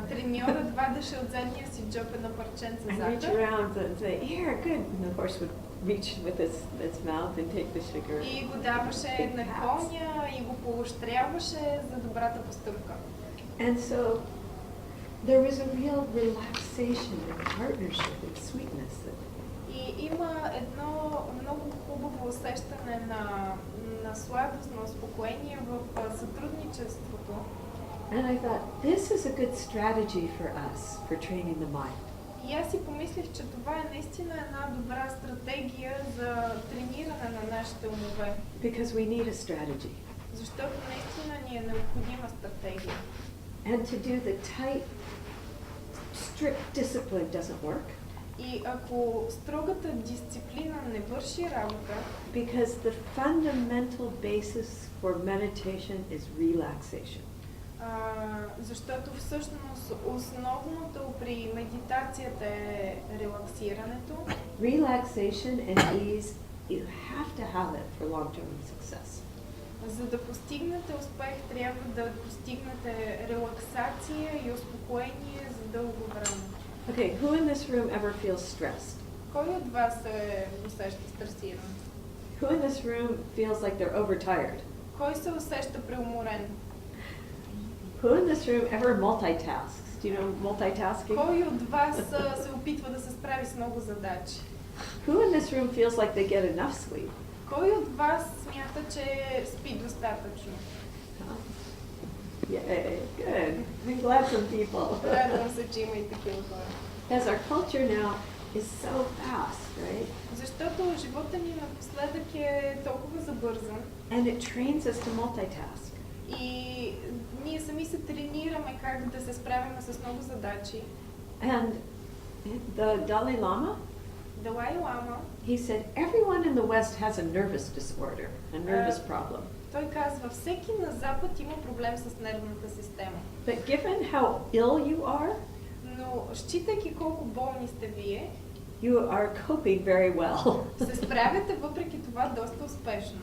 треньорът вадеше от задния си джоб едно парченце and reach захар around and say, here, good. And the horse would reach with its mouth and take the sugar. и го даваше на коня и го поощряваше за добрата постъпка. And so there was a real relaxation and partnership and sweetness. И има едно много хубаво усещане на сладост, на успокоение в сътрудничеството. And I thought, this is a good strategy for us for training the mind. И аз си помислих, че това е наистина една добра стратегия за трениране на нашите умове. Because we need a strategy. Защото наистина ни е необходима стратегия. And to do the tight, strict discipline doesn't work. И ако строгата дисциплина не върши работа, Because the fundamental basis for meditation is relaxation. Защото всъщност основното при медитацията е релаксирането. Relaxation and ease, you have to have it for long-term success. За да постигнете успех, трябва да постигнете релаксация и успокоение за дълго време. Okay, who in this room ever feels stressed? Кой от вас се усеща стресиран? Who in this room feels like they're overtired? Кой се усеща преуморен? Who in this room ever multitasks? Do you know multitasking? Кой от вас се опитва да се справи с много задачи? Who in this room feels like they get enough sleep? Кой от вас смята, че спи достатъчно? Yay, good. I'm glad some people. Радвам се, че има и такива хора. As our culture now is so fast, right? Защото живота ни напоследък е толкова забързан And it trains us to multitask. и ние сами се тренираме как да се справяме с много задачи. And the Dalai Lama, Далай Лама, he said, everyone in the West has a nervous disorder, a nervous problem. той казва, всеки на Запад има проблем с нервната система. But given how ill you are, Но считайки колко болни сте вие, you are coping very well. се справяте въпреки това доста успешно.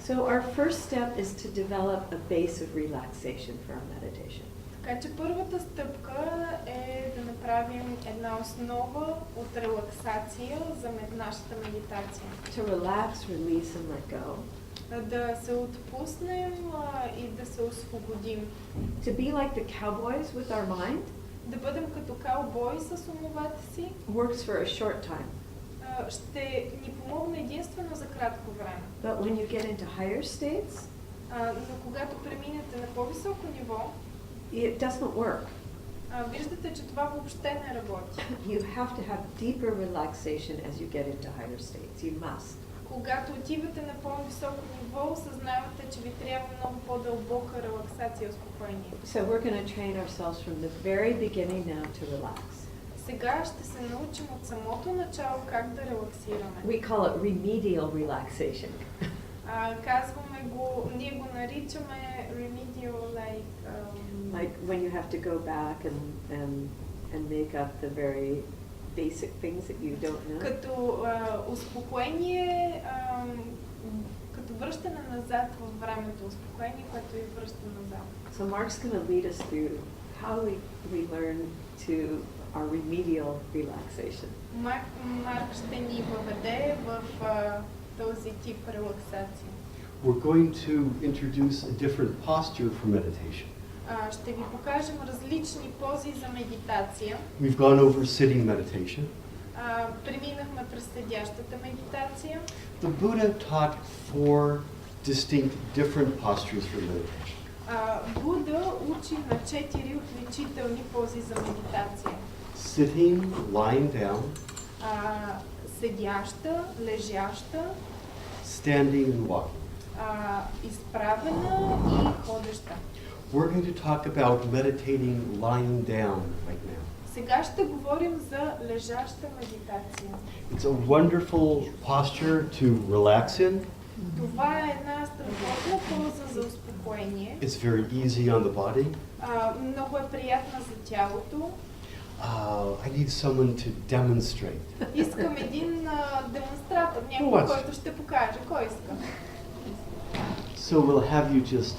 So our first step is to develop a base of relaxation for our meditation. Така че първата стъпка е да направим една основа от релаксация за нашата медитация. To relax, release, and let go. Да се отпуснем и да се освободим. To be like the cowboys with our mind Да бъдем като каубой с умовете си works for a short time. ще ни помогне единствено за кратко време. But when you get into higher states, Но когато преминете на по-високо ниво, it doesn't work. виждате, че това въобще не работи. You have to have deeper relaxation as you get into higher states. You must. Когато отивате на по-високо ниво, осъзнавате, че ви трябва много по-дълбока релаксация и успокоение. So we're going to train ourselves from the very beginning now to relax. Сега ще се научим от самото начало как да релаксираме. We call it remedial relaxation. Казваме го, ние го наричаме remedial, Like when you have to go back and make up the very basic things that you don't know. като успокоение, като връщане назад във времето, успокоение, което ви връща назад. So Marc's going to lead us through how we learn to our remedial relaxation. Марк ще ни въведе в този тип релаксация. We're going to introduce a different posture for meditation. Ще ви покажем различни пози за медитация. We've gone over sitting meditation. Преминахме през седящата медитация. The Buddha taught 4 distinct different postures for meditation. Буда учи на 4 отличителни пози за медитация. Sitting, lying down, Седяща, лежаща, standing and walking. Изправена и ходеща. We're going to talk about meditating lying down right now. Сега ще говорим за лежаща медитация. It's a wonderful posture to relax in. Това е една страхотна поза за успокоение. It's very easy on the body. Много е приятна за тялото. I need someone to demonstrate. Искам един демонстратор, Who някой, wants? който ще покаже. Кой иска? So we'll have you just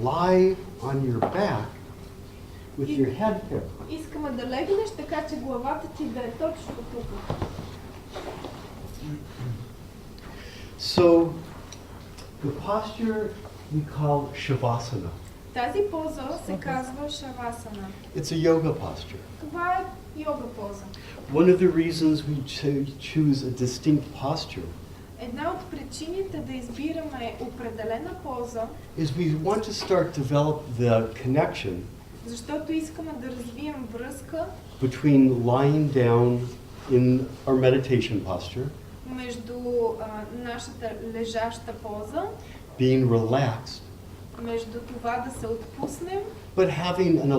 lie on your back with your head here. Искаме да легнеш така, че главата ти да е точно тук. So the posture we call Shavasana. Тази поза се казва шавасана. It's a yoga posture. Това е йога поза. One of the reasons we choose a distinct posture Една от причините да избираме определена поза, is we want to start develop the connection защото искаме да развием връзка between lying down in our meditation posture, между нашата лежаща поза, being relaxed, между това да се отпуснем, but having an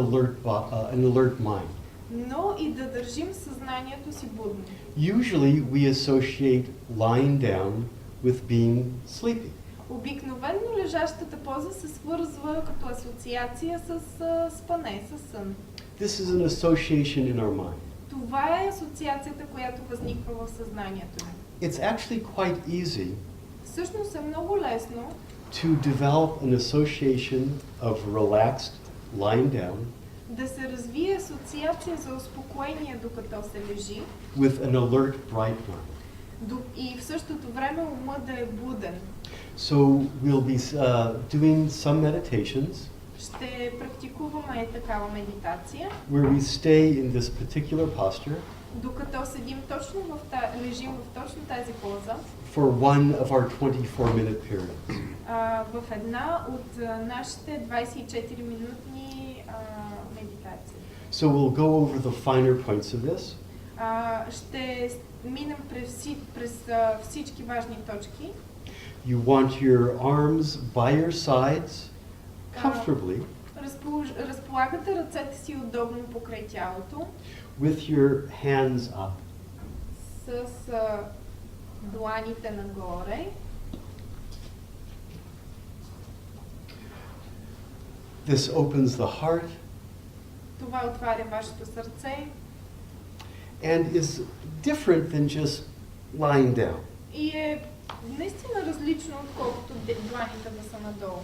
alert mind. но и да държим съзнанието си будно. Usually we associate lying down with being sleepy. Обикновено лежащата поза се свързва като асоциация с спане, с сън. This is an association in our mind. Това е асоциацията, която възниква в съзнанието ни. It's actually quite easy Всъщност е много лесно to develop an association of relaxed lying down да се развие асоциация за успокоение, докато се лежи, with an alert, bright mind. и в същото време ума да е буден. So we'll be doing some meditations Ще практикуваме такава медитация, where we stay in this particular posture докато седим точно лежим в точно тази поза, for one of our 24-minute periods. В една от нашите 24-минутни медитации. So we'll go over the finer points of this. Ще минем през всички важни точки. You want your arms by your sides comfortably Разполагате ръцете си удобно покрай тялото, with your hands up. с дланите нагоре. This opens the heart Това отваря вашето сърце and is different than just lying down. и е наистина различно, отколкото дланите да са надолу.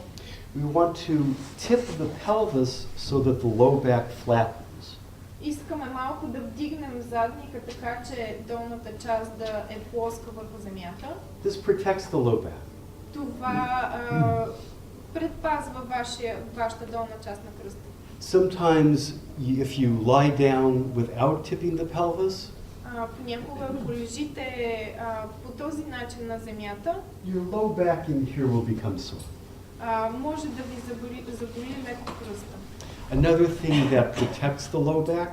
We want to tip the pelvis so that the low back flattens. Искаме малко да вдигнем задника, така че долната част да е плоска върху земята. This protects the low back. Това предпазва вашата долна част на кръста. Sometimes if you lie down without tipping the pelvis, Понякога, ако лежите по този начин на земята, your low back in here will become sore. може да ви заболи леко кръста. Another thing that protects the low back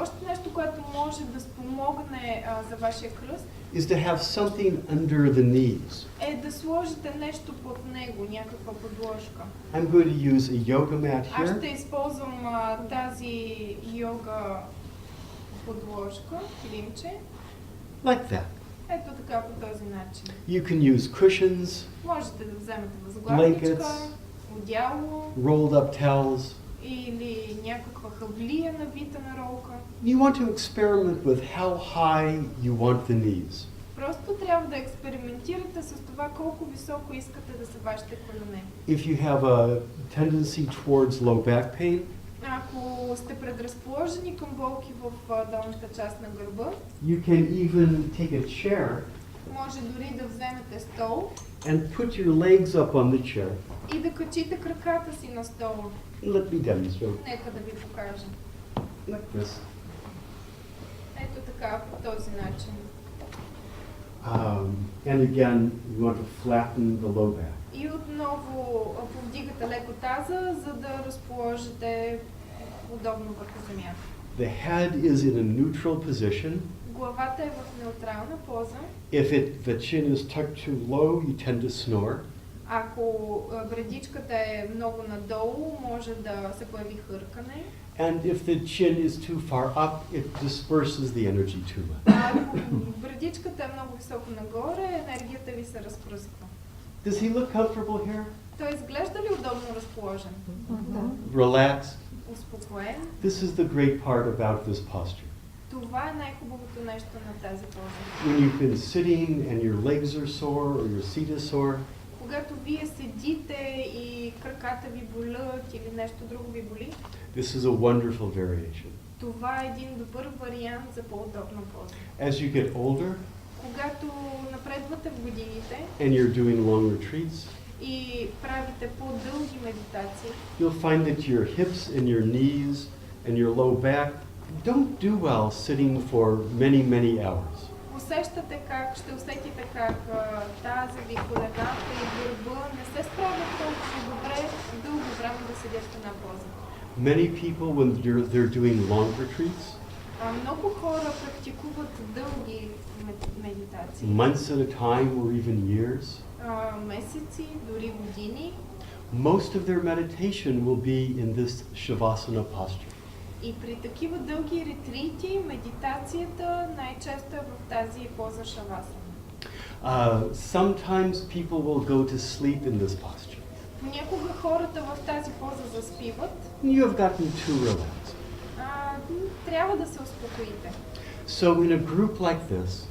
Още нещо, което може да спомогне за вашия кръст, is to have something under the knees. е да сложите нещо под него, някаква подложка. I'm going to use a yoga mat Аз here. ще използвам тази йога подложка, килимче. Like that. Ето така, по този начин. You can use cushions, Можете да вземете възглавничка, Blankets. одяло rolled up towels. или някаква хавлия навита на ролка. You want to experiment with how high you want the knees. Просто трябва да експериментирате с това колко високо искате да са вашите колене. If you have a tendency towards low back pain, Ако сте предразположени към болки в долната част на гърба, you can even take a chair Може дори да вземете стол and put your legs up on the chair. и да качите краката си на стола. Let me demonstrate. Нека да ви покажа. Like this. Ето така, по този начин. And again, you want to flatten the low back. И отново повдигате леко таза, за да разположите удобно върху земята. The head is in a neutral position. Главата е в неутрална поза. If the chin is tucked too low, you tend to snore. Ако градичката е много надолу, може да се появи хъркане. And if the chin is too far up, it disperses the energy too much. Ако градичката е много високо нагоре, енергията ви се разпръсква. Does he look comfortable here? Той изглежда ли удобно разположен? Relaxed. Успокоен. This is the great part about this posture. Това е най-хубавото нещо на тази поза. When you've been sitting and your legs are sore or your seat is sore, Когато вие седите и краката ви болят или нещо друго ви боли, this is a wonderful variation. това е един добър вариант за по-удобна поза. As you get older Когато напредвате в годините and you're doing long retreats, и правите по-дълги медитации, you'll find that your hips and your knees and your low back don't do well sitting for many, many hours. ще усетите как тази ви, колената и гърба не се справят толкова добре дълго време да седят в една поза. Many people, when they're doing long retreats, Много хора практикуват дълги медитации. months at a time or even years, Месеци, дори години. most of their meditation will be in this Shavasana posture. И при такива дълги ретрити, медитацията най-често е в тази поза шавасана. Sometimes people will go to sleep in this posture. Понякога хората в тази поза заспиват. You have gotten too relaxed. Трябва да се успокоите. So in a group like this,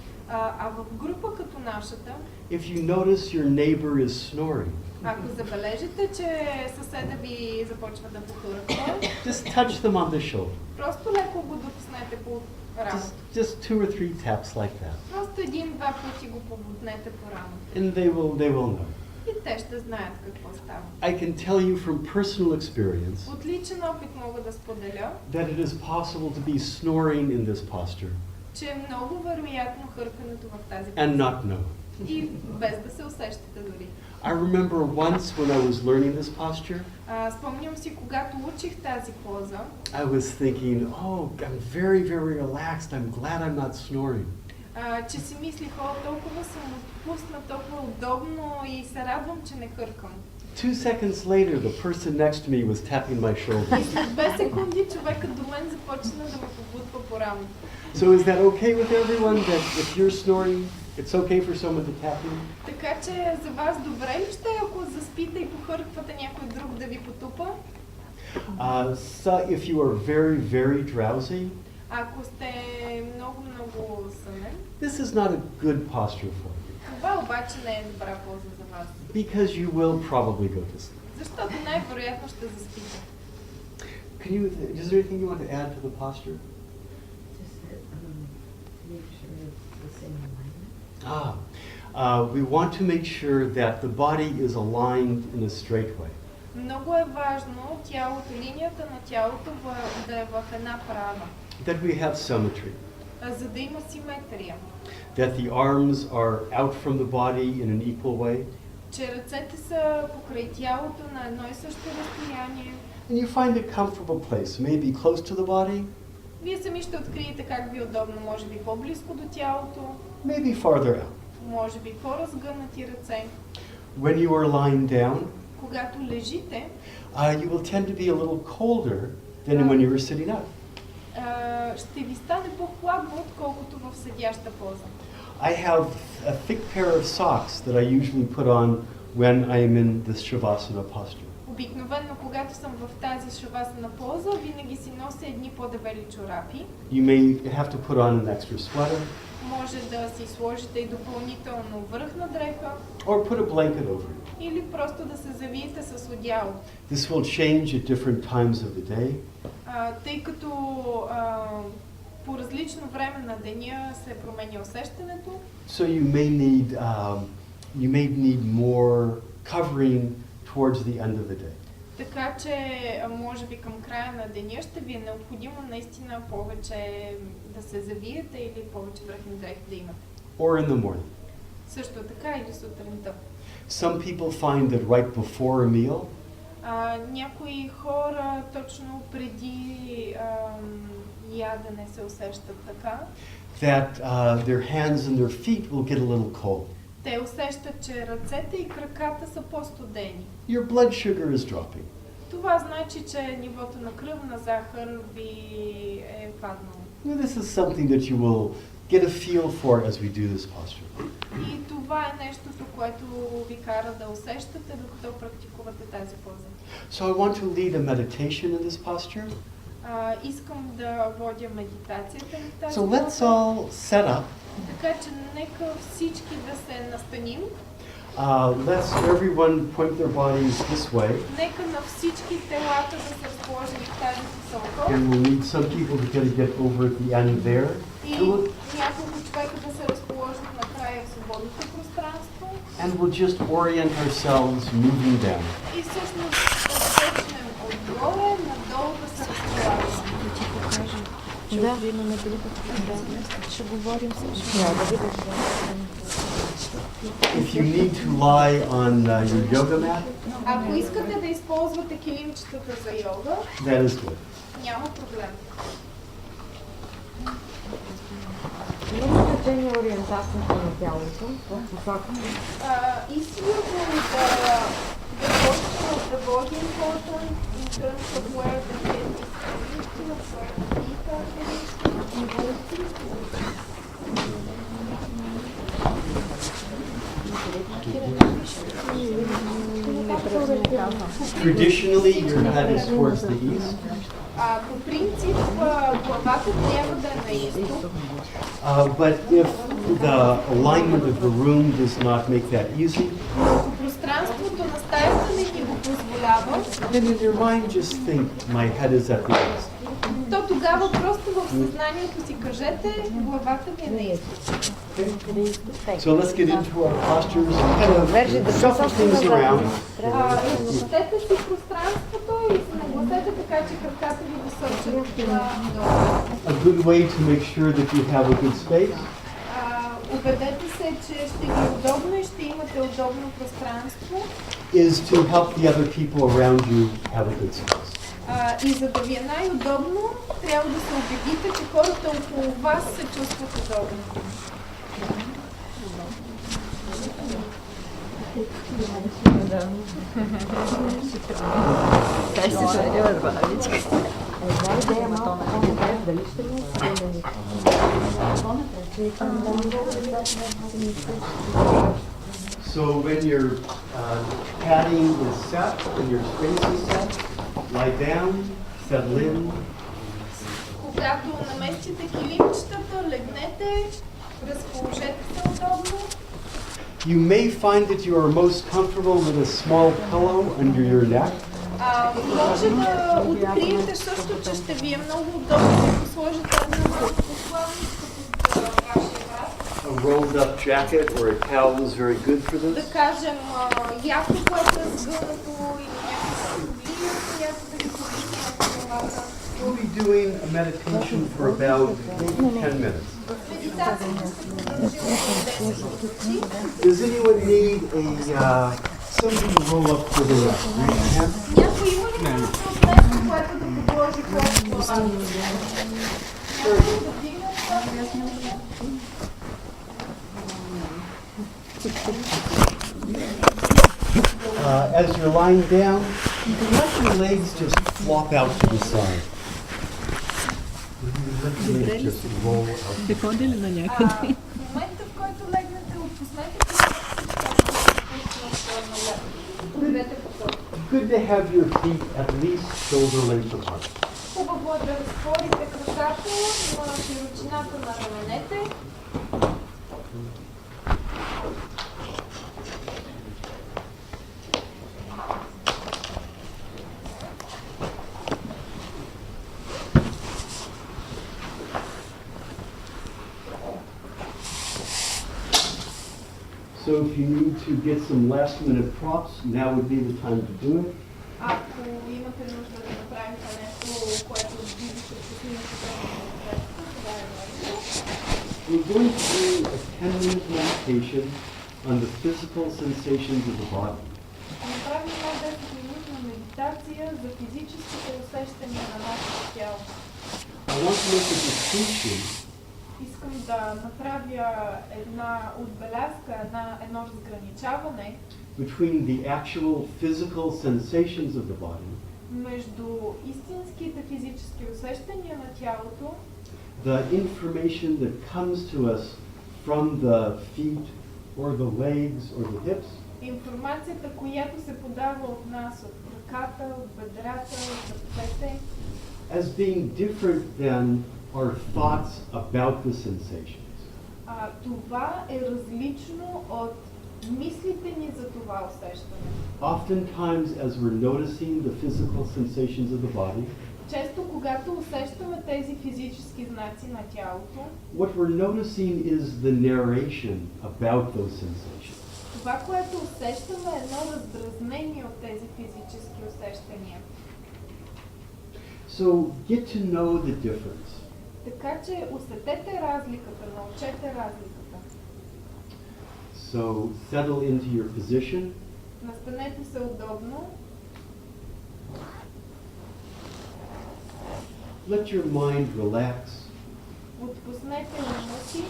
В група като нашата, if you notice your neighbor is snoring, ако забележите, че съседа ви започва да похърква, just touch them on the shoulder. просто леко го допуснете по рамото. Just 2 or 3 taps like that. Просто един-два пъти го побутнете по рамото. And they will know. И те ще знаят какво става. I can tell you from personal experience От личен опит мога да споделя, that it is possible to be snoring in this posture че е много вероятно хъркането в тази and поза. not know. И без да се усещате дори. I remember once when I was learning this posture, Спомням си, когато учих тази поза, I was thinking, oh, I'm very, very relaxed. I'm glad I'm not snoring. че си мислих, толкова съм отпусна, толкова удобно и се радвам, че не хъркам. 2 seconds later, the person next to me was tapping my shoulder. И след 2 секунди човекът до мен започна да ме побутва по рамото. So is that okay with everyone that if you're snoring, it's okay for someone to tap you? Така че за вас добре ли ще, ако заспите и похърквате някой друг да ви потупа? So if you are very, very drowsy, Ако сте много сънен, this is not a good posture for you това обаче не е добра поза за вас. because you will probably go to sleep. Защото най-вероятно ще заспите. Is there anything you want to add to the posture? Just that, make sure it's the same alignment. We want to make sure that the body is aligned in a straight way. Много е важно линията на тялото да е в една права, That we have symmetry. за да има симетрия. That the arms are out from the body in an equal way. Че ръцете са покрай тялото на едно и също разстояние. And you find a comfortable place, maybe close to the body, Вие сами ще откриете как ви е удобно, може би по-близко до тялото, maybe farther out. може би по-разгънати ръце. When you are lying down, Когато лежите, you will tend to be a little colder than when you were sitting up. ще ви стане по-хладно, отколкото в седяща поза. I have a thick pair of socks that I usually put on when I am in this Shavasana posture. Обикновено, когато съм в тази шавасана поза, винаги си нося едни по-дебели чорапи. You may have to put on an extra sweater Може да си сложите и допълнително връхна дреха or put a blanket over it. или просто да се завиете с одеяло. This will change at different times of the day. Тъй като по различно време на деня се променя усещането. So you may need more covering towards the end of the day. Така че, може би към края на деня ще ви е необходимо наистина повече да се завиете или повече връхни дрехи да имате. Or in the morning. Също така или сутринта. Some people find that right before a meal, Някои хора точно преди ядене се усещат така. that their hands and their feet will get a little cold. Те усещат, че ръцете и краката са по-студени. Your blood sugar is dropping. Това значи, че нивото на кръвна захар ви е паднало. Now, this is something that you will get a feel for as we do this posture. И това е нещото, което ви кара да усещате, докато практикувате тази поза. So I want to lead a meditation in this posture. Искам да водя медитацията в тази So let's поза. all set up. Така че нека всички да се настаним. Let's everyone point their bodies this way. Нека на всички телата да се разположили в тази посока. And we'll need some people to get over at the end there. И няколко човека да се разположат накрая в свободното пространство. And we'll just orient ourselves moving down. И всъщност да започнем отгоре, надолу да се разположим. Да, имаме ще говорим също. If you need to lie on your yoga mat, Ако искате да използвате килимчетата за йога, that is good. няма проблем. Има значение ориентацията на тялото в посока. If you the posture of the body important in terms of where the head is facing, where the feet are Traditionally, your head is towards the east, По принцип, главата трябва да е на изток, but if the alignment of the room does not make that easy, но ако пространството на стаята не ни го позволява, then in your mind just think, my head is at the east. то тогава просто в съзнанието си кажете, главата ми е на изток. So let's get into our postures. Kind of shuffle things around. Разчетете си пространството и се нагласете така, че краката ви да сочат надолу. A good way to make sure that you have a good space Убедете се, че ще ви е удобно и ще имате удобно пространство. is to help the other people around you have a good space. И за да ви е най-удобно, трябва да се убедите, че хората около вас се чувстват удобно. So when your padding is set and your space is set, lie down, settle in. Когато наместите килимчетата, легнете, разположете се удобно. You may find that you are most comfortable with a small pillow under your neck. Може да откриете също, че ще ви е много удобно, ако сложите една малко посланичка под вашия врат. A rolled up jacket or a towel is very good for Да this. кажем, яко, което е сгънато или някаква кублия, която да ви повдигне на главата. We'll be doing a meditation for about maybe 10 minutes. Медитацията ще продължи около 10 минути. Does anyone need something to roll up for the rest? Raise your hand. Някой има ли нужда от нещо, което да подложи под главата? Някой да вдигне това? As you're lying down, you can let your legs just flop out to the side. Let your legs just roll out. В момента, в който легнете, отпуснете подведете посока. Good to have your feet at least shoulder length apart. Хубаво е да разтворите краката на широчината на раменете. So if you need to get some last minute props, now would be the time to do it. Ако имате нужда да направите нещо, което видите в снимки, това е важно. We're going to do a 10-minute meditation on the physical sensations of the body. Направим една 10-минутна медитация за физическите усещания на нашето тяло. I want to make a distinction Искам да направя една отбелязка, едно разграничаване between the actual physical sensations of the body, между истинските физически усещания на тялото, the information that comes to us from the feet or the legs or the hips, информацията, която се подава от нас, от ръката, от бедрата, от ръцете, as being different than our thoughts about the sensations. Това е различно от мислите ни за това усещане. Oftentimes, as we're noticing the physical sensations of the body, Често, когато усещаме тези физически знаци на тялото, what we're noticing is the narration about those sensations. това, което усещаме, е едно раздразнение от тези физически усещания. So get to know the difference. Така че усетете разликата, научете разликата. So settle into your position. Настанете се удобно. Let your mind relax. Отпуснете ума си.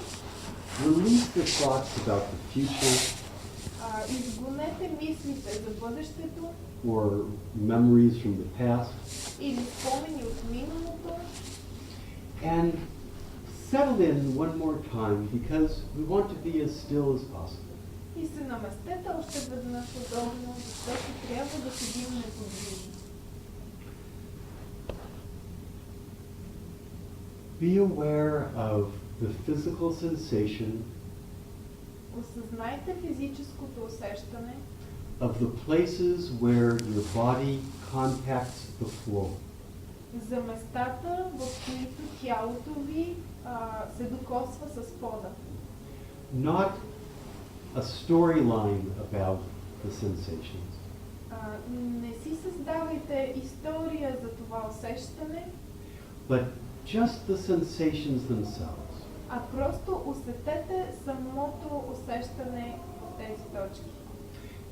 Release the thoughts about the future Изгонете мислите за бъдещето or memories from the past или спомени от миналото. and settle in one more time because we want to be as still as possible. И се наместете още веднъж удобно, защото трябва да седим неподвижно. Be aware of the physical sensation Осъзнайте физическото усещане of the places where your body contacts the floor. за местата, в които тялото ви се докосва с пода. Not a storyline about the sensations, Не си създавайте история за това усещане, but just the sensations themselves. а просто усетете самото усещане в тези точки.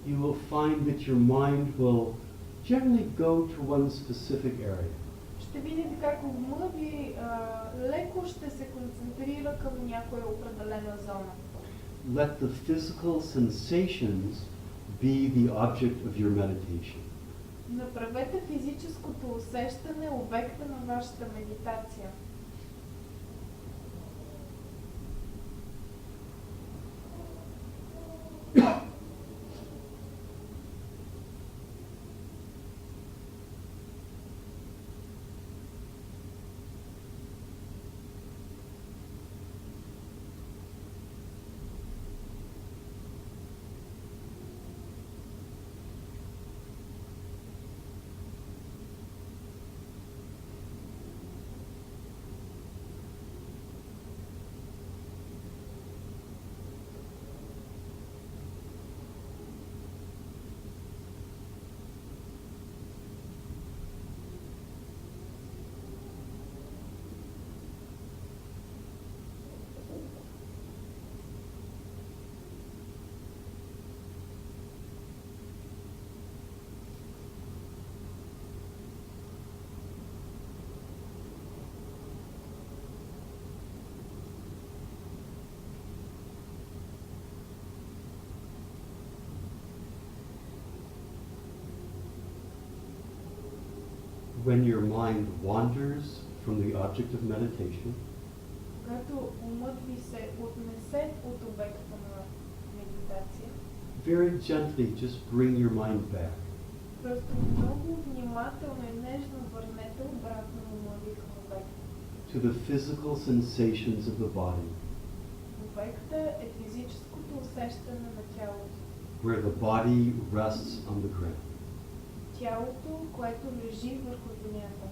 You will find that your mind will generally go to one specific area. Ще видите как ума ви леко ще се концентрира към някоя определена зона. Let the physical sensations be the object of your meditation. Направете физическото усещане обекта на вашата медитация. When your mind wanders from the object of meditation, Когато умът ви се отнесе от обекта на медитация, very gently just bring your mind back. просто много внимателно и нежно върнете обратно ума ви към обекта. To the physical sensations of the body, Обекта е физическото усещане на тялото. where the body rests on the ground. Тялото, което лежи върху земята.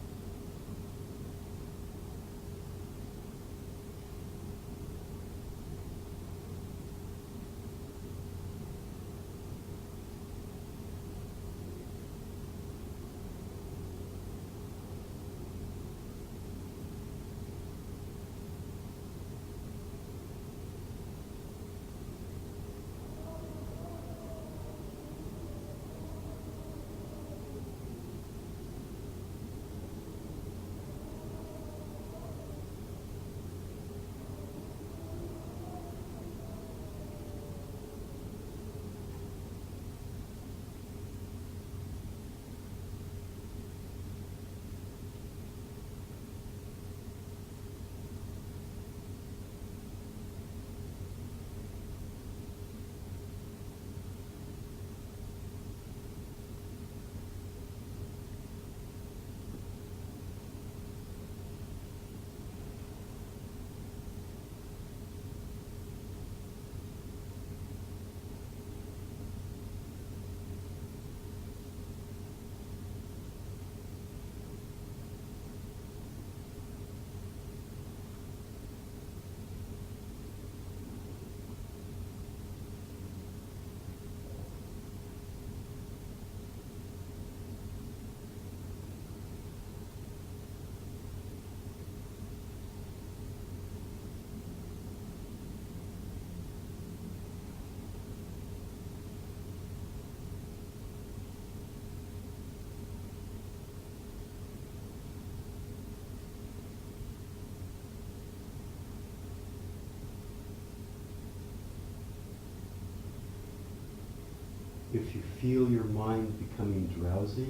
if you feel your mind becoming drowsy,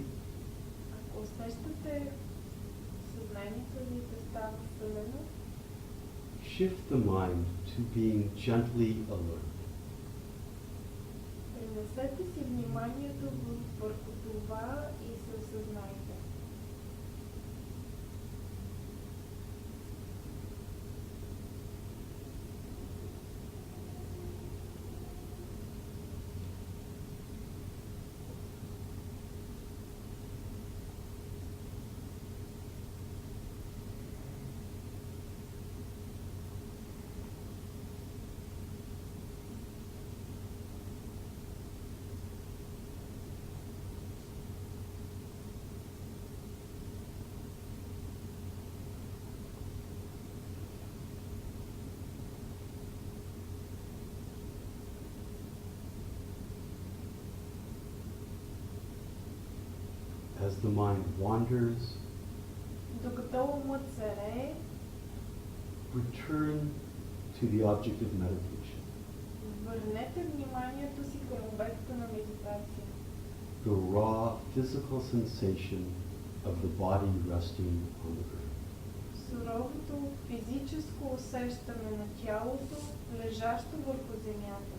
Ако усещате съзнанието ви да става сълено, shift the mind to being gently alert. пренесете си вниманието върху това и се осъзнайте. As the mind wanders, Докато умът се рее, return to the object of meditation, върнете вниманието си към обекта на медитация. the raw physical sensation of the body resting on the earth. Суровото физическо усещане на тялото, лежащо върху земята.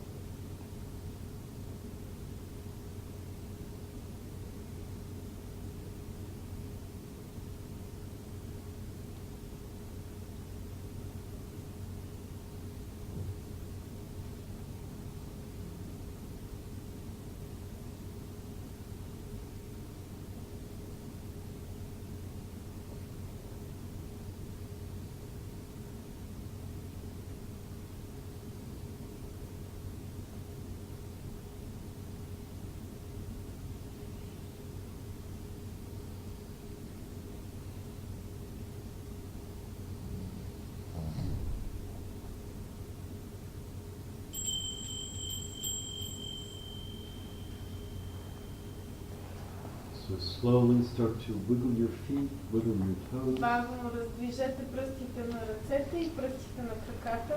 So slowly start to wiggle your feet, wiggle your toes, Бавно раздвижете пръстите на ръцете и пръстите на краката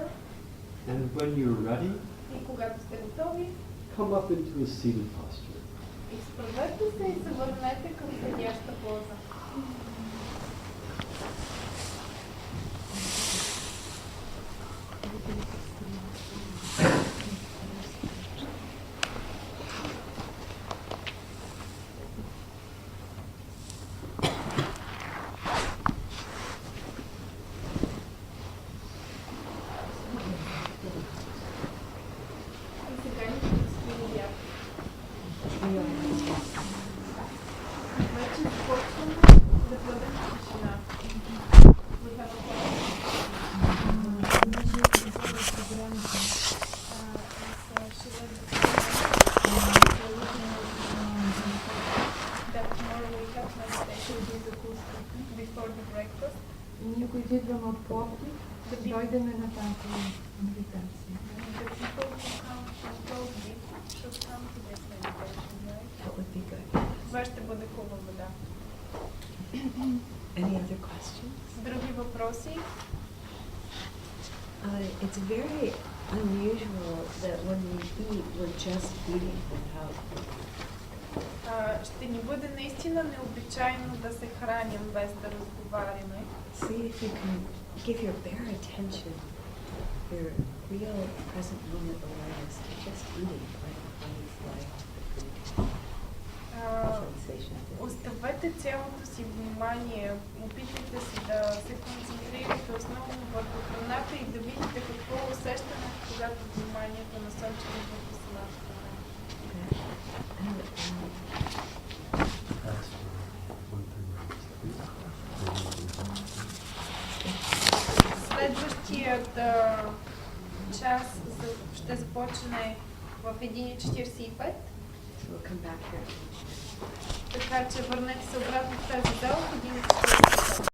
and when you're ready, и когато сте готови, come up into a seated posture. изправете се и се върнете към седяща поза. И сега ни предстои яд. Вече започваме да бъдем в тишина. We have a that tomorrow we have meditation before the breakfast. Ние, които идваме от Пловдив, да дойдем на тази медитация. The people who come from Plovdiv should come to this meditation, right? That would be good. Това ще бъде хубаво, да. Any other questions? Други въпроси? It's very unusual that when we eat, we're just eating without. Ще ни бъде наистина необичайно да се храним без да разговаряме. See if you can give your bare attention, your real present moment awareness to just eating, like sensation. Оставете цялото си внимание, опитайте се да се концентрирате основно върху храната и да видите какво е усещането, когато вниманието е насочено върху самата храна. Следващият час ще започне в 1:45. So we'll come back here. Така че върнете се обратно в тази зала в 1:45.